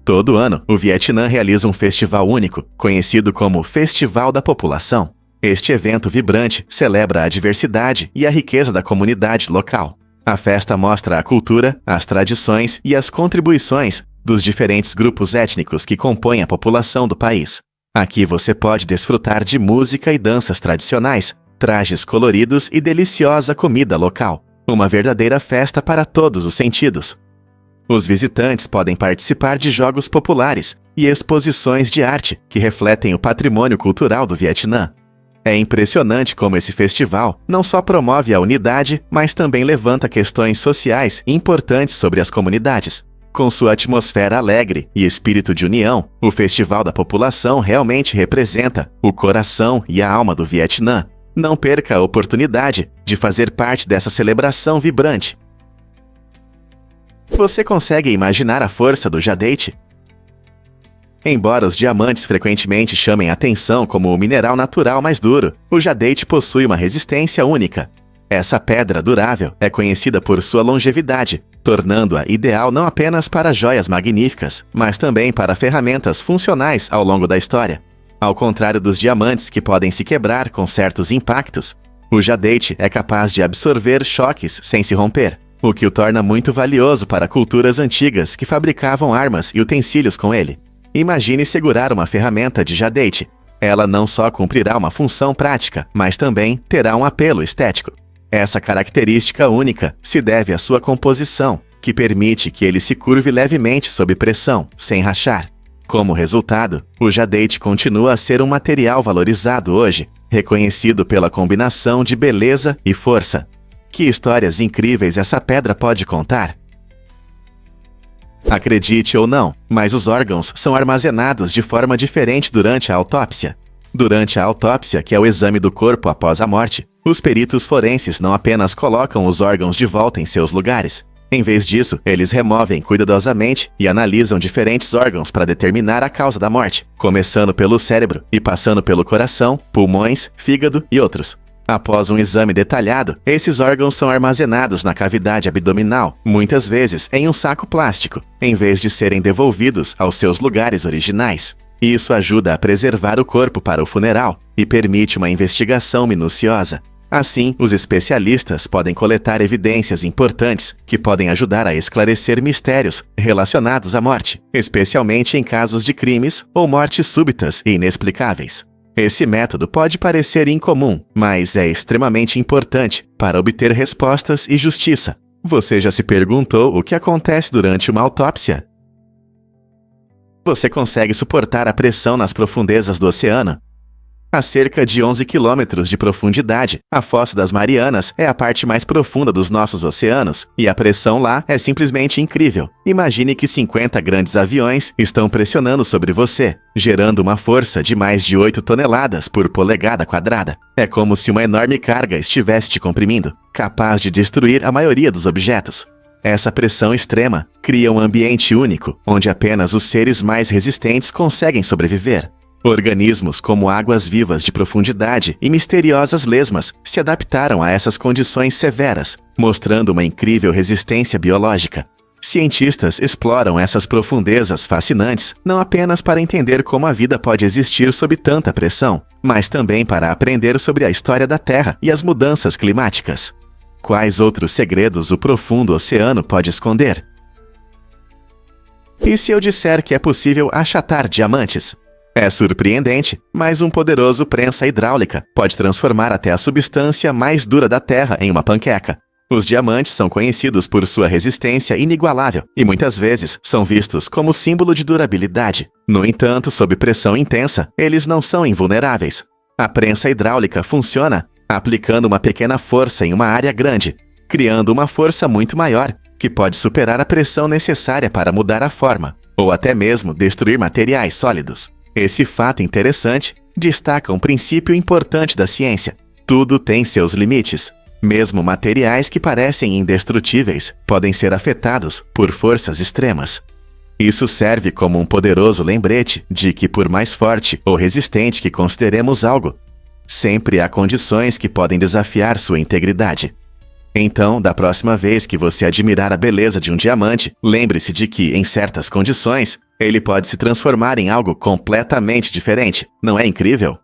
Todo ano, o Vietnã realiza um festival único, conhecido como Festival da População. Este evento vibrante celebra a diversidade e a riqueza da comunidade local. A festa mostra a cultura, as tradições e as contribuições dos diferentes grupos étnicos que compõem a população do país. Aqui você pode desfrutar de música e danças tradicionais, trajes coloridos e deliciosa comida local. Uma verdadeira festa para todos os sentidos. Os visitantes podem participar de jogos populares e exposições de arte que refletem o patrimônio cultural do Vietnã. É impressionante como esse festival não só promove a unidade, mas também levanta questões sociais importantes sobre as comunidades. Com sua atmosfera alegre e espírito de união, o Festival da População realmente representa o coração e a alma do Vietnã. Não perca a oportunidade de fazer parte dessa celebração vibrante. Você consegue imaginar a força do jadete? Embora os diamantes frequentemente chamem atenção como o mineral natural mais duro, o jadete possui uma resistência única. Essa pedra durável é conhecida por sua longevidade, tornando-a ideal não apenas para joias magníficas, mas também para ferramentas funcionais ao longo da história. Ao contrário dos diamantes que podem se quebrar com certos impactos, o jadete é capaz de absorver choques sem se romper, o que o torna muito valioso para culturas antigas que fabricavam armas e utensílios com ele. Imagine segurar uma ferramenta de jadete. Ela não só cumprirá uma função prática, mas também terá um apelo estético. Essa característica única se deve à sua composição, que permite que ele se curve levemente sob pressão, sem rachar. Como resultado, o jadeite continua a ser um material valorizado hoje, reconhecido pela combinação de beleza e força. Que histórias incríveis essa pedra pode contar? Acredite ou não, mas os órgãos são armazenados de forma diferente durante a autópsia. Durante a autópsia, que é o exame do corpo após a morte, os peritos forenses não apenas colocam os órgãos de volta em seus lugares. Em vez disso, eles removem cuidadosamente e analisam diferentes órgãos para determinar a causa da morte, começando pelo cérebro e passando pelo coração, pulmões, fígado e outros. Após um exame detalhado, esses órgãos são armazenados na cavidade abdominal, muitas vezes em um saco plástico, em vez de serem devolvidos aos seus lugares originais. Isso ajuda a preservar o corpo para o funeral e permite uma investigação minuciosa. Assim, os especialistas podem coletar evidências importantes que podem ajudar a esclarecer mistérios relacionados à morte, especialmente em casos de crimes ou mortes súbitas e inexplicáveis. Esse método pode parecer incomum, mas é extremamente importante para obter respostas e justiça. Você já se perguntou o que acontece durante uma autópsia? Você consegue suportar a pressão nas profundezas do oceano? A cerca de 11 quilômetros de profundidade, a Fossa das Marianas é a parte mais profunda dos nossos oceanos, e a pressão lá é simplesmente incrível. Imagine que 50 grandes aviões estão pressionando sobre você, gerando uma força de mais de 8 toneladas por polegada quadrada. É como se uma enorme carga estivesse te comprimindo, capaz de destruir a maioria dos objetos. Essa pressão extrema cria um ambiente único, onde apenas os seres mais resistentes conseguem sobreviver. Organismos como águas-vivas de profundidade e misteriosas lesmas se adaptaram a essas condições severas, mostrando uma incrível resistência biológica. Cientistas exploram essas profundezas fascinantes não apenas para entender como a vida pode existir sob tanta pressão, mas também para aprender sobre a história da Terra e as mudanças climáticas. Quais outros segredos o profundo oceano pode esconder? E se eu disser que é possível achatar diamantes? É surpreendente, mas um poderoso prensa hidráulica pode transformar até a substância mais dura da Terra em uma panqueca. Os diamantes são conhecidos por sua resistência inigualável e muitas vezes são vistos como símbolo de durabilidade. No entanto, sob pressão intensa, eles não são invulneráveis. A prensa hidráulica funciona aplicando uma pequena força em uma área grande, criando uma força muito maior, que pode superar a pressão necessária para mudar a forma, ou até mesmo destruir materiais sólidos. Esse fato interessante destaca um princípio importante da ciência. Tudo tem seus limites. Mesmo materiais que parecem indestrutíveis podem ser afetados por forças extremas. Isso serve como um poderoso lembrete de que, por mais forte ou resistente que consideremos algo, sempre há condições que podem desafiar sua integridade. Então, da próxima vez que você admirar a beleza de um diamante, lembre-se de que, em certas condições, ele pode se transformar em algo completamente diferente. Não é incrível?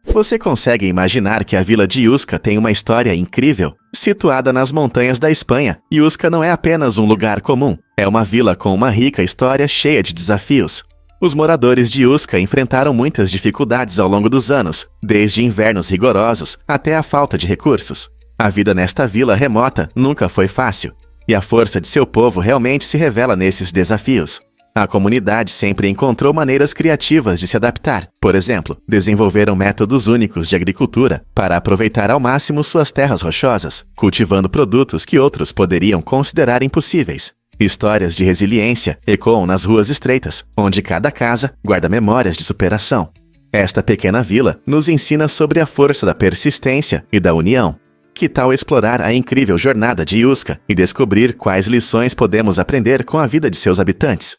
Você consegue imaginar que a vila de Usca tem uma história incrível? Situada nas montanhas da Espanha, Usca não é apenas um lugar comum, é uma vila com uma rica história cheia de desafios. Os moradores de Usca enfrentaram muitas dificuldades ao longo dos anos, desde invernos rigorosos até a falta de recursos. A vida nesta vila remota nunca foi fácil, e a força de seu povo realmente se revela nesses desafios. A comunidade sempre encontrou maneiras criativas de se adaptar. Por exemplo, desenvolveram métodos únicos de agricultura para aproveitar ao máximo suas terras rochosas, cultivando produtos que outros poderiam considerar impossíveis. Histórias de resiliência ecoam nas ruas estreitas, onde cada casa guarda memórias de superação. Esta pequena vila nos ensina sobre a força da persistência e da união. Que tal explorar a incrível jornada de Usca e descobrir quais lições podemos aprender com a vida de seus habitantes?